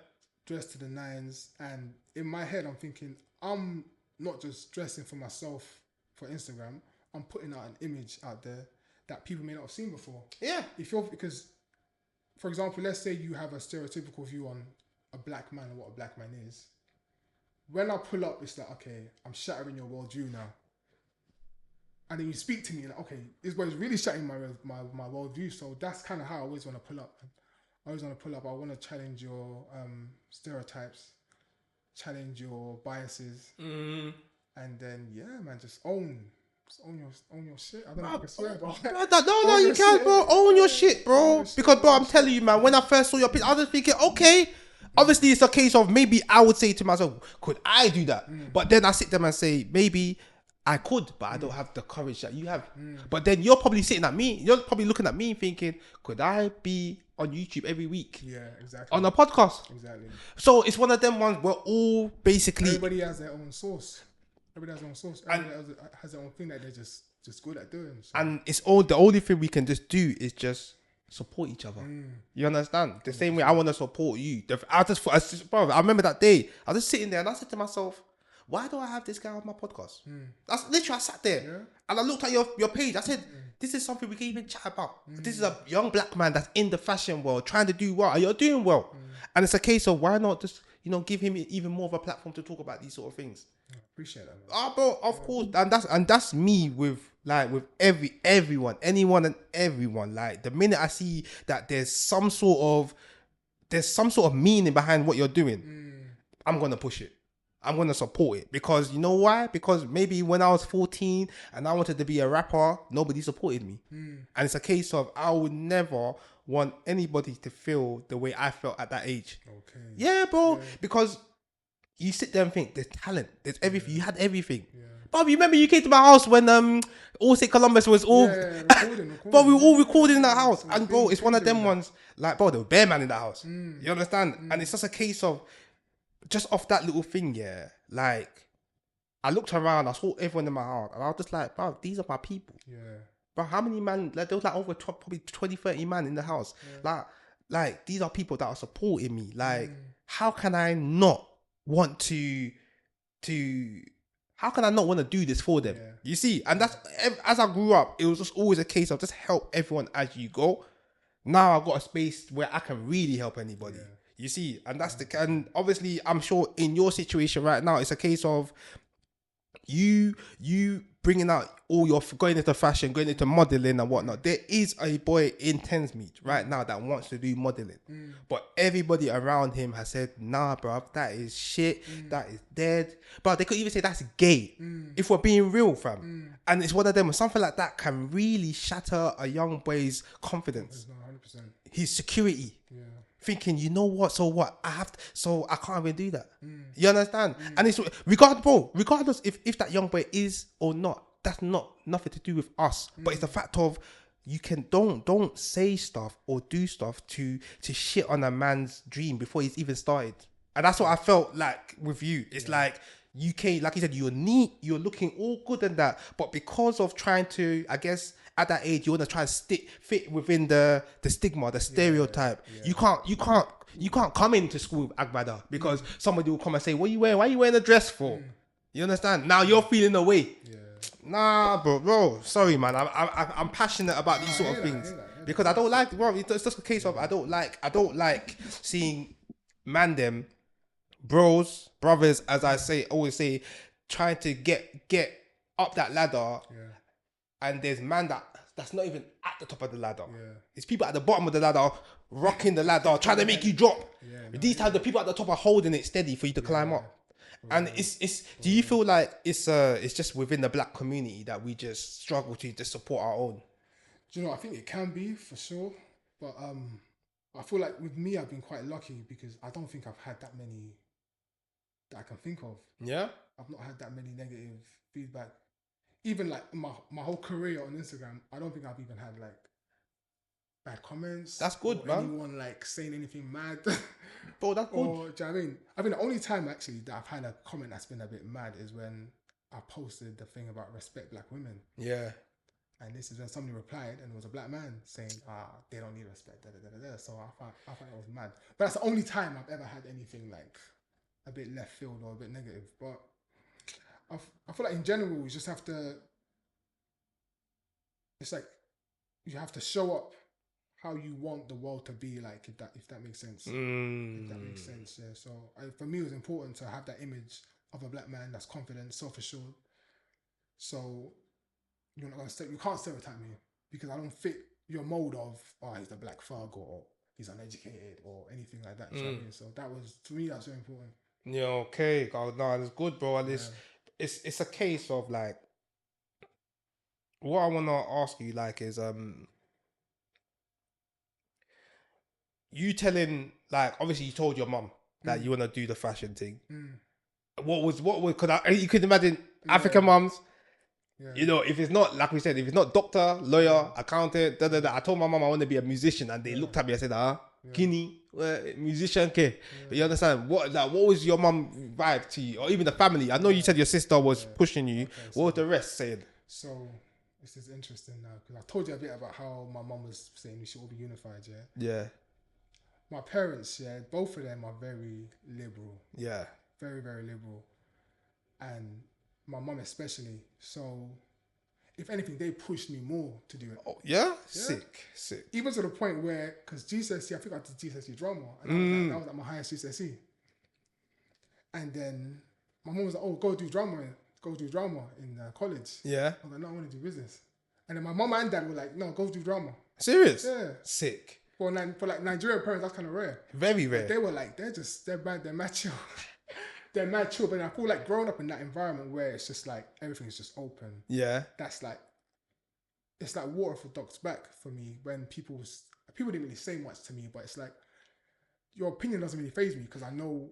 Dress to the nines. And in my head, I'm thinking, I'm not just dressing for myself for Instagram. I'm putting out an image out there that people may not have seen before. Yeah. Because, for example, let's say you have a stereotypical view on a black man and what a black man is. When I pull up, it's like, okay, I'm shattering your worldview now. And then you speak to me and like, okay, this boy's really shattering my worldview. So that's kind of how I always want to pull up. I want to challenge your stereotypes, challenge your biases. And then, yeah, man, just own your shit. I don't know if I can swear, bro. No, you can't, bro. Own your shit, bro. Because, bro, I'm telling you, man, when I first saw your picture, I was just thinking, okay, obviously it's a case of maybe I would say to myself, could I do that? But then I sit there and say, maybe I could, but I don't have the courage that you have. But then you're probably you're probably looking at me thinking, could I be on YouTube every week? Yeah, exactly. On a podcast? Exactly. So it's one of them ones where all basically... Everybody has their own source. Everybody has their own thing that they're just good at doing. So. And it's the only thing we can just do is just support each other. You understand? The same way I want to support you. Bro, I remember that day. I was just sitting there and I said to myself, why do I have this guy on my podcast? That's literally, I sat there and I looked at your page. I said, this is something we can even chat about. This is a young black man that's in the fashion world trying to do well. And you're doing well. And it's a case of why not just, give him even more of a platform to talk about these sort of things. I appreciate that, man. Oh, bro, of course. And that's me with everyone, anyone and everyone. Like the minute I see that there's some sort of meaning behind what you're doing, I'm gonna push it. I'm gonna support it. Because you know why? Because maybe when I was 14 and I wanted to be a rapper, nobody supported me. And it's a case of I would never want anybody to feel the way I felt at that age. Okay. Yeah, bro. Yeah. Because you sit there and think there's talent, there's everything. You had everything. Yeah. But remember you came to my house when All Say Columbus was all recording. But we were all recording in that house. And bro, it's one of them ones like, bro, there was bear man in that house. You understand? And it's just a case of just off that little thing, yeah. like, I looked around, I saw everyone in my house, and I was just like, bro, these are my people. Yeah. Bro, how many man, like, there was like over probably 20, 30 man in the house. Like, these are people that are supporting me. Like, how can I not want to, how can I not want to do this for them? Yeah. You see? And that's, as I grew up, it was just always a case of just help everyone as you go. Now I've got a space where I can really help anybody. Yeah. You see? And that's and obviously I'm sure in your situation right now, it's a case of you bringing out all your going into fashion, going into modeling and whatnot. There is a boy in Thameslink right now that wants to do modeling, but everybody around him has said, nah, bro, that is shit, that is dead. But they could even say that's gay if we're being real, fam. And it's one of them, something like that can really shatter a young boy's confidence, 100%. his security. Yeah. Thinking, you know what? So what? So I can't even do that. You understand? And it's regardless if that young boy is or not, that's nothing to do with us. But it's the fact of you can don't say stuff or do stuff to shit on a man's dream before he's even started. And that's what I felt like with you. It's like you came, like you said, you're neat, you're looking all good and that, but because of trying to, I guess, at that age, you want to try and fit within the stigma, the stereotype. You can't come into school with Agbada because somebody will come and say, "What you wearing? Why are you wearing a dress for?" You understand? Now you're feeling away. Yeah. Nah, bro. Sorry, man. I'm passionate about these sort of things because I don't like. Bro, it's just a case of I don't like seeing them, brothers, as I always say, trying to get up that ladder. Yeah. And there's man that's not even at the top of the ladder. Yeah. It's people at the bottom of the ladder rocking the ladder, trying to make you drop. These times the people at the top are holding it steady for you to climb up. And it's. Do you feel like it's just within the black community that we just struggle to just support our own? Do you know? I think it can be for sure, but I feel like with me, I've been quite lucky because I don't think I've had that many that I can think of. Yeah, I've not had that many negative feedback. Even like my whole career on Instagram, I don't think I've even had like bad comments. That's good, man. Anyone like saying anything mad. Bro, that's good. Or, do you know what I mean? I mean, the only time actually that I've had a comment that's been a bit mad is when I posted the thing about respect black women. Yeah. And this is when somebody replied and it was a black man saying, they don't need respect. So I thought that was mad. But that's the only time I've ever had anything like a bit left field or a bit negative. But I feel like in general, you just have to, it's like, you have to show up how you want the world to be like, if that makes sense. If that makes sense, yeah. So for me, it was important to have that image of a black man that's confident, self-assured. So you're not gonna you can't stereotype me because I don't fit your mold of, he's the black thug or he's uneducated or anything like that. You know what I mean? So that was, to me, that's very important. Yeah, okay. Oh, no, it's good, bro. And it's a case of like, what I want to ask you like is you telling, like, obviously you told your mum that you want to do the fashion thing. What was because you could imagine African mums. Yeah. You know, if it's not, like we said, if it's not doctor, lawyer, accountant, I told my mum I want to be a musician, and they looked at me and said, Guinea, musician, okay. But you understand, what was your mum vibe to you, or even the family? I know you said your sister was pushing you. Okay, what was the rest saying? So this is interesting now, because I told you a bit about how my mum was saying we should all be unified, Yeah. My parents, both of them are very liberal. Yeah. Very, very liberal. And my mum especially. So, if anything, they pushed me more to do it. Oh, yeah? Sick. Even to the point where, because GCSE, I think I did GCSE drama. And that was like my highest GCSE. And then my mum was like, go do drama in college. Yeah. I was like, no, I want to do business. And then my mum and dad were like, no, go do drama. Serious? Yeah. Sick. For like Nigerian parents, that's kind of rare. Very rare. But they were like, they're mature. They're mature, but I feel like growing up in that environment where it's just like everything's just open. Yeah. That's like, it's like water for ducks back for me when people didn't really say much to me, but it's like your opinion doesn't really faze me because I know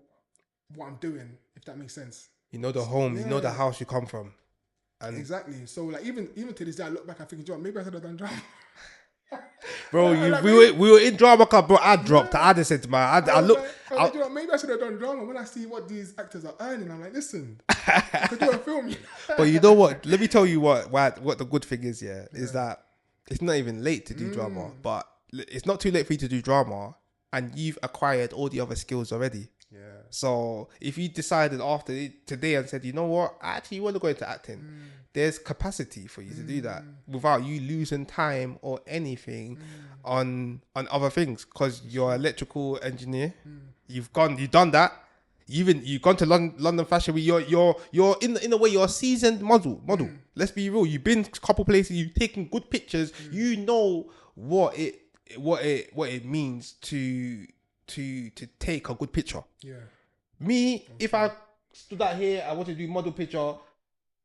what I'm doing, if that makes sense. You know the home, you know the house you come from. And exactly. So like even to this day, I look back, I think, maybe I could have done drama. Bro, Like, we were in drama club, bro. I dropped. I just said to my, I was look. like, you know, maybe I should have done drama. When I see what these actors are earning, I'm like, listen, I could do a film. But you know what? Let me tell you what the good thing is. Yeah, is that it's not even late to do drama, but it's not too late for you to do drama, and you've acquired all the other skills already. Yeah. So if you decided after today and said, you know what, I actually want to go into acting, there's capacity for you to do that without you losing time or anything on other things, because you're an electrical engineer. You've done that. You've gone to London Fashion Week. You're in a way you're a seasoned model. Let's be real. You've been a couple places. You've taken good pictures. You know what it means to take a good picture. Yeah. Me, if I stood out here, I want to do model picture,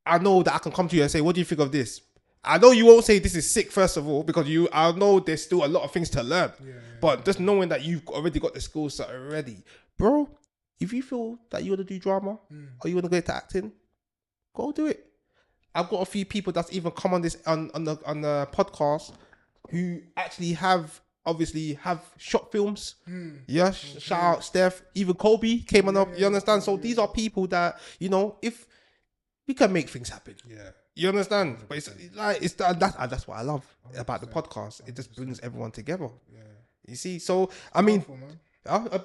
I know that I can come to you and say, what do you think of this? I know you won't say this is sick, first of all, because I know there's still a lot of things to learn. But just knowing that you've already got the skill set already, bro, if you feel that you want to do drama or you want to go into acting, go do it. I've got a few people that's even come on this on the podcast who actually obviously have short films. Yeah, shout out Steph. Even Kobe came on up. You understand? So these are people that, you know, if we can make things happen. Yeah. You understand? 100%. But it's like that's what I love about the podcast. It just brings everyone together. Yeah. You see? So I mean,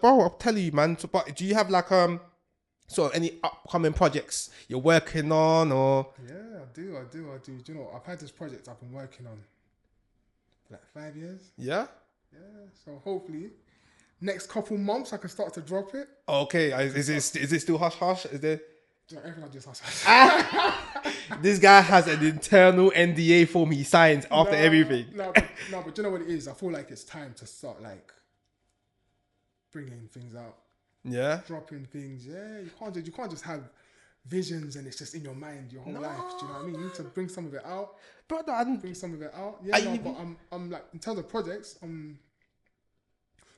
bro, I'll tell you, man. So, but do you have like sort of any upcoming projects you're working on, or? Yeah, I do. Do you know, I've had this project I've been working on for like 5 years. Yeah? Yeah. So hopefully next couple months I can start to drop it. Okay. Is it still hush hush? Is there? Everything I just hush. This guy has an internal NDA form he signs after everything. But you know what it is? I feel like it's time to start like bringing things out. Yeah. Dropping things. Yeah. You can't just have visions and it's just in your mind your whole life. Do you know what I mean? You need to bring some of it out. Brother, bring some of it out. Yeah. But I'm like, in terms of projects, I'm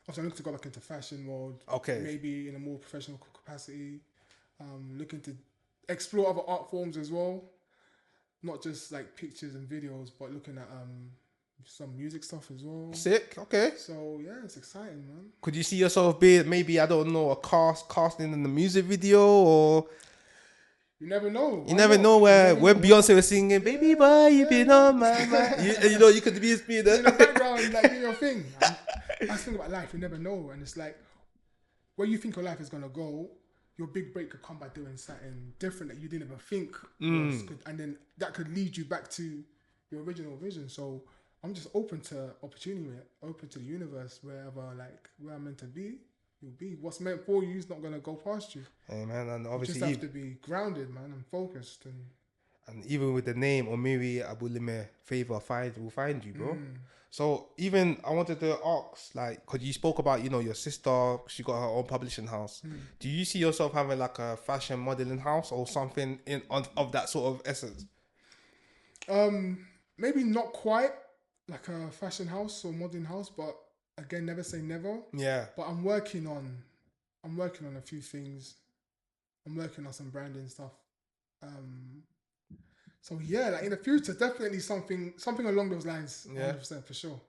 looking to go like into fashion world. Okay. Maybe in a more professional capacity. Looking to explore other art forms as well. Not just like pictures and videos, but looking at some music stuff as well. Sick. Okay. So yeah, it's exciting, man. Could you see yourself being maybe, I don't know, casting in the music video, or? You never know. You never know when Beyonce was singing, "Baby boy, you been on my mind." You know, you could be in the background, like doing your thing. I think about life. You never know, and it's like where you think your life is gonna go. Your big break could come by doing something different that you didn't even think was good, and then that could lead you back to your original vision. So I'm just open to opportunity, open to the universe, where I'm meant to be, you'll be. What's meant for you is not gonna go past you. Hey man, and obviously you just have to be grounded, man, and focused. And even with the name Omiri Abulimeh, favor will find you, bro. So even I wanted to ask, like, because you spoke about, you know, your sister, she got her own publishing house. Do you see yourself having like a fashion modeling house or something of that sort of essence? Maybe not quite like a fashion house or modeling house, but again, never say never. Yeah. But I'm working on a few things. I'm working on some branding stuff. So yeah, like in the future, definitely something along those lines. 100% for sure.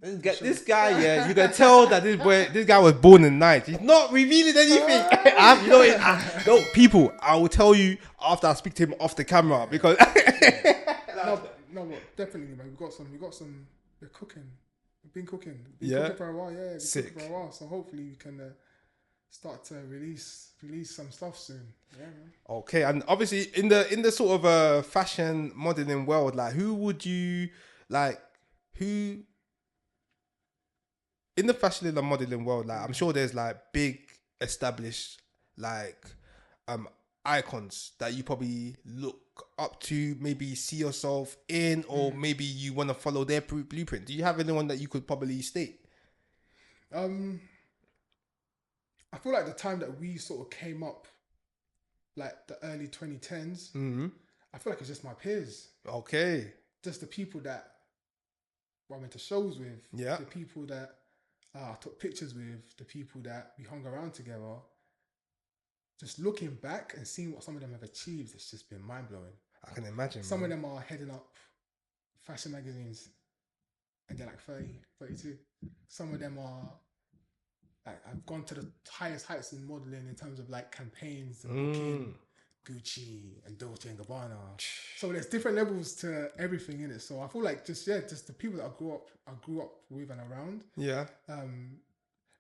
This guy, yeah, you can tell that this guy was born in night. He's not revealing anything. No, people, I will tell you after I speak to him off the camera, because no, but definitely, man. We got some. We're cooking. We've been cooking. Cooking for a while. Yeah, sick. Cooking for a while. So hopefully we can start to release some stuff soon. Yeah, man. Okay, and obviously in the sort of fashion modeling world, like who in the fashion and the modeling world, like I'm sure there's like big established like icons that you probably look up to, maybe see yourself in, or maybe you want to follow their blueprint. Do you have anyone that you could probably state? I feel like the time that we sort of came up, like the early 2010s, I feel like it's just my peers. Okay. Just the people that I went to shows with. Yeah. The people that I took pictures with, the people that we hung around together. Just looking back and seeing what some of them have achieved, it's just been mind-blowing. I can imagine. Some of them are heading up fashion magazines and they're like 30, 32. Some of them are like, I've gone to the highest heights in modeling in terms of like campaigns and booking Gucci and Dolce and Gabbana. So there's different levels to everything in it. So I feel like just the people that I grew up with and around. Yeah.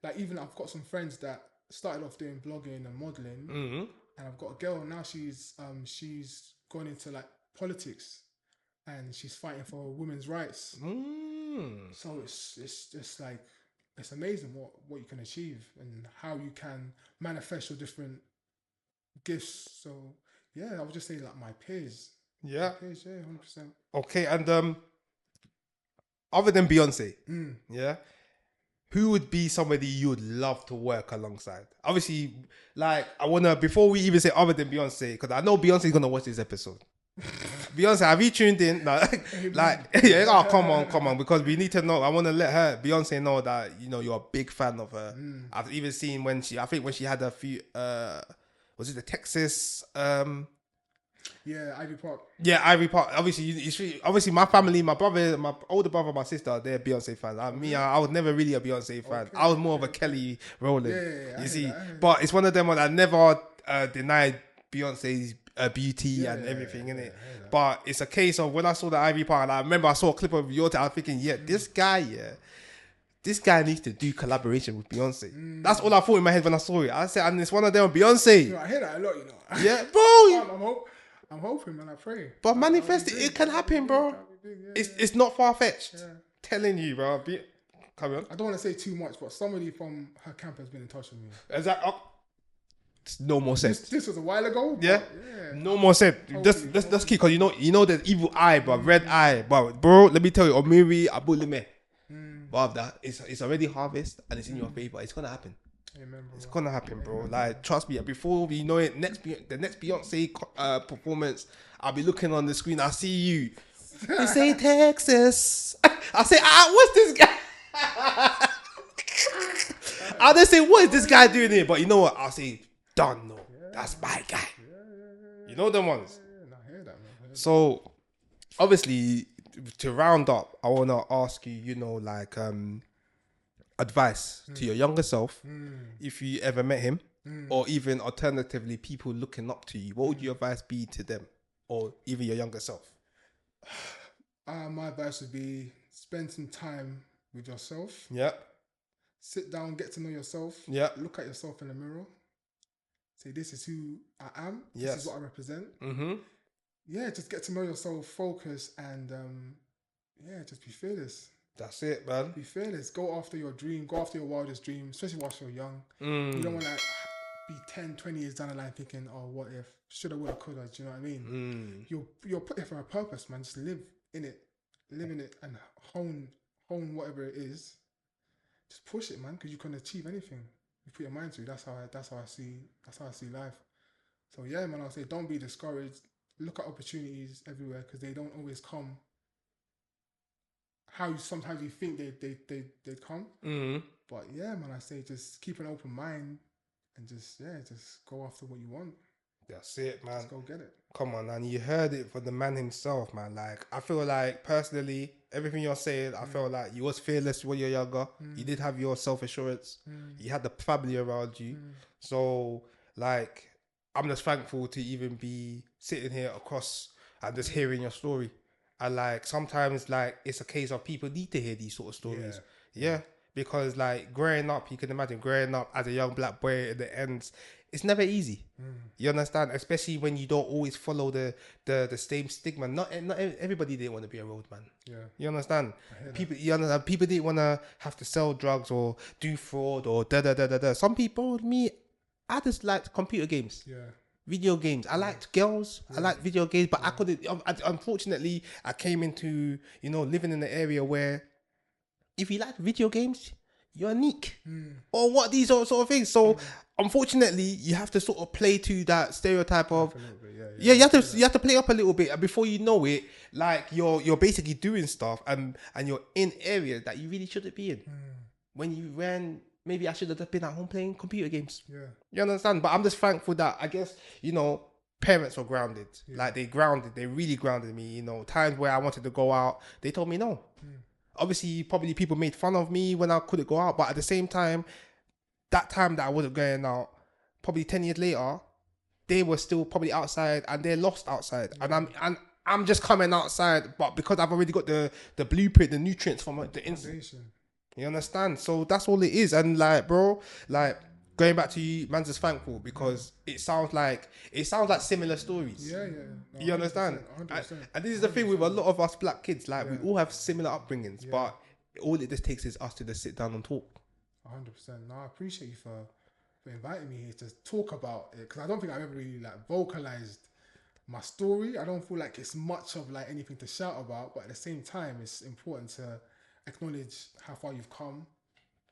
Like even I've got some friends that started off doing blogging and modeling, and I've got a girl now. She's gone into like politics, and she's fighting for women's rights. So it's just like, it's amazing what you can achieve and how you can manifest your different gifts. So yeah, I would just say like my peers. Yeah. My peers, yeah, 100%. Okay, and other than Beyonce, yeah, who would be somebody you would love to work alongside? Obviously, like I wanna, before we even say other than Beyonce, because I know Beyonce's gonna watch this episode. Beyonce, have you tuned in? Yeah, oh, come on, because we need to know. I want to let her, Beyonce, know that you're a big fan of her. I've even seen when she had a few, was it the Texas? Yeah, Ivy Park. Yeah, Ivy Park. Obviously, my family, my brother, my older brother, my sister, they're Beyonce fans. I was never really a Beyonce fan. I was more of a Kelly Rowland. Yeah, you see, but it's one of them that I never denied Beyonce's beauty and everything in it. But it's a case of when I saw the Ivy Park, and I remember I saw a clip of your I was thinking, this guy needs to do collaboration with Beyonce. That's all I thought in my head when I saw it. I said, and it's one of them, Beyonce. I hear that a lot, Yeah, bro. I'm hoping, man. I pray. But manifest it can happen, bro. It's not far fetched. Yeah. Telling you, bro. Carry on. I don't want to say too much, but somebody from her camp has been in touch with me. Is that no more said. This was a while ago. Yeah. No more said. Let's keep, because you know the evil eye, but red eye. But bro, let me tell you, Omiri Abulimeh. But that it's already harvest and it's in your favor. It's gonna happen. Amen, it's gonna happen, bro. Like, trust me. Before we know it, the next Beyonce performance, I'll be looking on the screen. I see you. They say Texas. I say, what's this guy? I just say, what is this guy doing here? But you know what? I'll say, done. No, that's my guy. You know them ones. I hear that, man. So, obviously, to round up, I want to ask you, like, advice to your younger self, if you ever met him, or even alternatively, people looking up to you. What would your advice be to them, or even your younger self? My advice would be spend some time with yourself. Yeah. Sit down, get to know yourself. Yeah. Look at yourself in the mirror. Say, this is who I am. Yes. This is what I represent. Mm-hmm. Yeah, just get to know yourself, focus, and just be fearless. That's it, man. Be fearless. Go after your dream. Go after your wildest dream, especially whilst you're young. You don't want to be 10, 20 years down the line thinking, oh, what if? Shoulda, woulda, coulda. Do you know what I mean? You're put there for a purpose, man. Just live in it, and hone whatever it is. Just push it, man, because you can achieve anything you put your mind to. That's how I see life. So yeah, man, I'll say don't be discouraged. Look at opportunities everywhere, because they don't always come how sometimes you think they come. But yeah, man, I say just keep an open mind and just go after what you want. That's it, man. Just go get it. Come on, man. You heard it from the man himself, man. Like, I feel like, personally, everything you're saying, I feel like you was fearless when you're younger. You did have your self-assurance. You had the family around you. So, like, I'm just thankful to even be sitting here across and just hearing your story. And, like, sometimes, like, it's a case of people need to hear these sort of stories. Yeah. Because, like, growing up, you can imagine growing up as a young black boy at the ends, it's never easy. You understand? Especially when you don't always follow the same stigma. Not everybody didn't want to be a roadman. Yeah. You understand? People didn't want to have to sell drugs or do fraud or da. Some people, me, I just liked computer games. Yeah. Video games. I liked girls. I liked video games, but I couldn't. Unfortunately, I came into living in an area where if you like video games, you're unique, or what these sort of things. So unfortunately, you have to sort of play to that stereotype of you have to play up a little bit, and before you know it, like you're basically doing stuff and you're in areas that you really shouldn't be in. When maybe I should have been at home playing computer games. Yeah, you understand? But I'm just thankful that I guess parents were grounded. Like they really grounded me. Times where I wanted to go out, they told me no. Obviously, probably people made fun of me when I couldn't go out, but at the same time, that time that I wasn't going out, probably 10 years later, they were still probably outside and they're lost outside. And I'm just coming outside, but because I've already got the blueprint, the nutrients from the instant. You understand? So that's all it is. And like, bro, like going back to you, man's just thankful because it sounds like similar stories. Yeah. No, You understand? 100%. And this is the thing with a lot of us black kids, like we all have similar upbringings, but all it just takes is us to just sit down and talk. 100%. No, I appreciate you for inviting me here to talk about it, because I don't think I've ever really like vocalized my story. I don't feel like it's much of like anything to shout about, but at the same time, it's important to acknowledge how far you've come,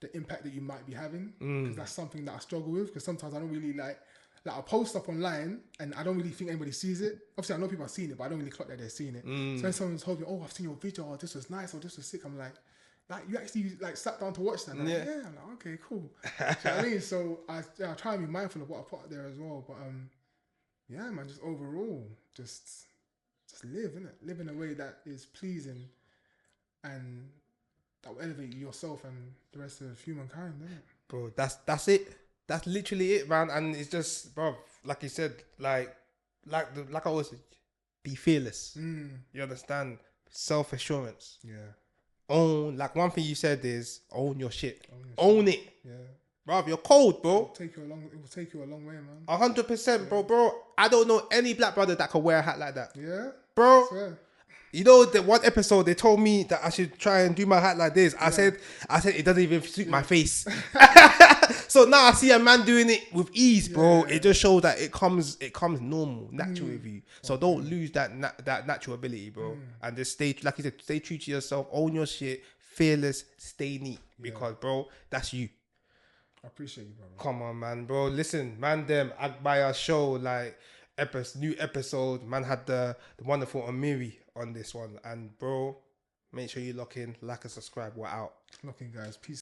the impact that you might be having, because that's something that I struggle with. Because sometimes I don't really like I'll post stuff online and I don't really think anybody sees it. Obviously, I know people have seen it, but I don't really clock that they're seeing it. So when someone's told me, "Oh, I've seen your video," or "This was nice," or "This was sick," I'm like you actually like sat down to watch that? I'm like, I'm like, okay, cool. Do you know what I mean? So I try and be mindful of what I put out there as well. But yeah, man, just overall, just live, innit? Live in a way that is pleasing and that will elevate yourself and the rest of humankind, innit? Bro, that's it. That's literally it, man. And it's just, bro, like you said, like I always say, be fearless. You understand? Self-assurance. Yeah. Own, like one thing you said is own your shit. Own it. Yeah. Bro, you're cold, bro. It will take you a long way, man. 100%, bro. I don't know any black brother that can wear a hat like that. Yeah. Bro. I swear. You know, that one episode they told me that I should try and do my hat like this. I said it doesn't even suit my face. So now I see a man doing it with ease, bro. It just shows that it comes normal, natural with you. So don't lose that natural ability, bro. And just stay, like you said, stay true to yourself. Own your shit. Fearless. Stay neat. Because, bro, that's you. I appreciate you, bro. Come on, man, bro. Listen, man, Agbaya Show, like new episode. Man had the wonderful Omiri on this one, and bro, make sure you lock in, like and subscribe. We're out. Lock in, guys. Peace.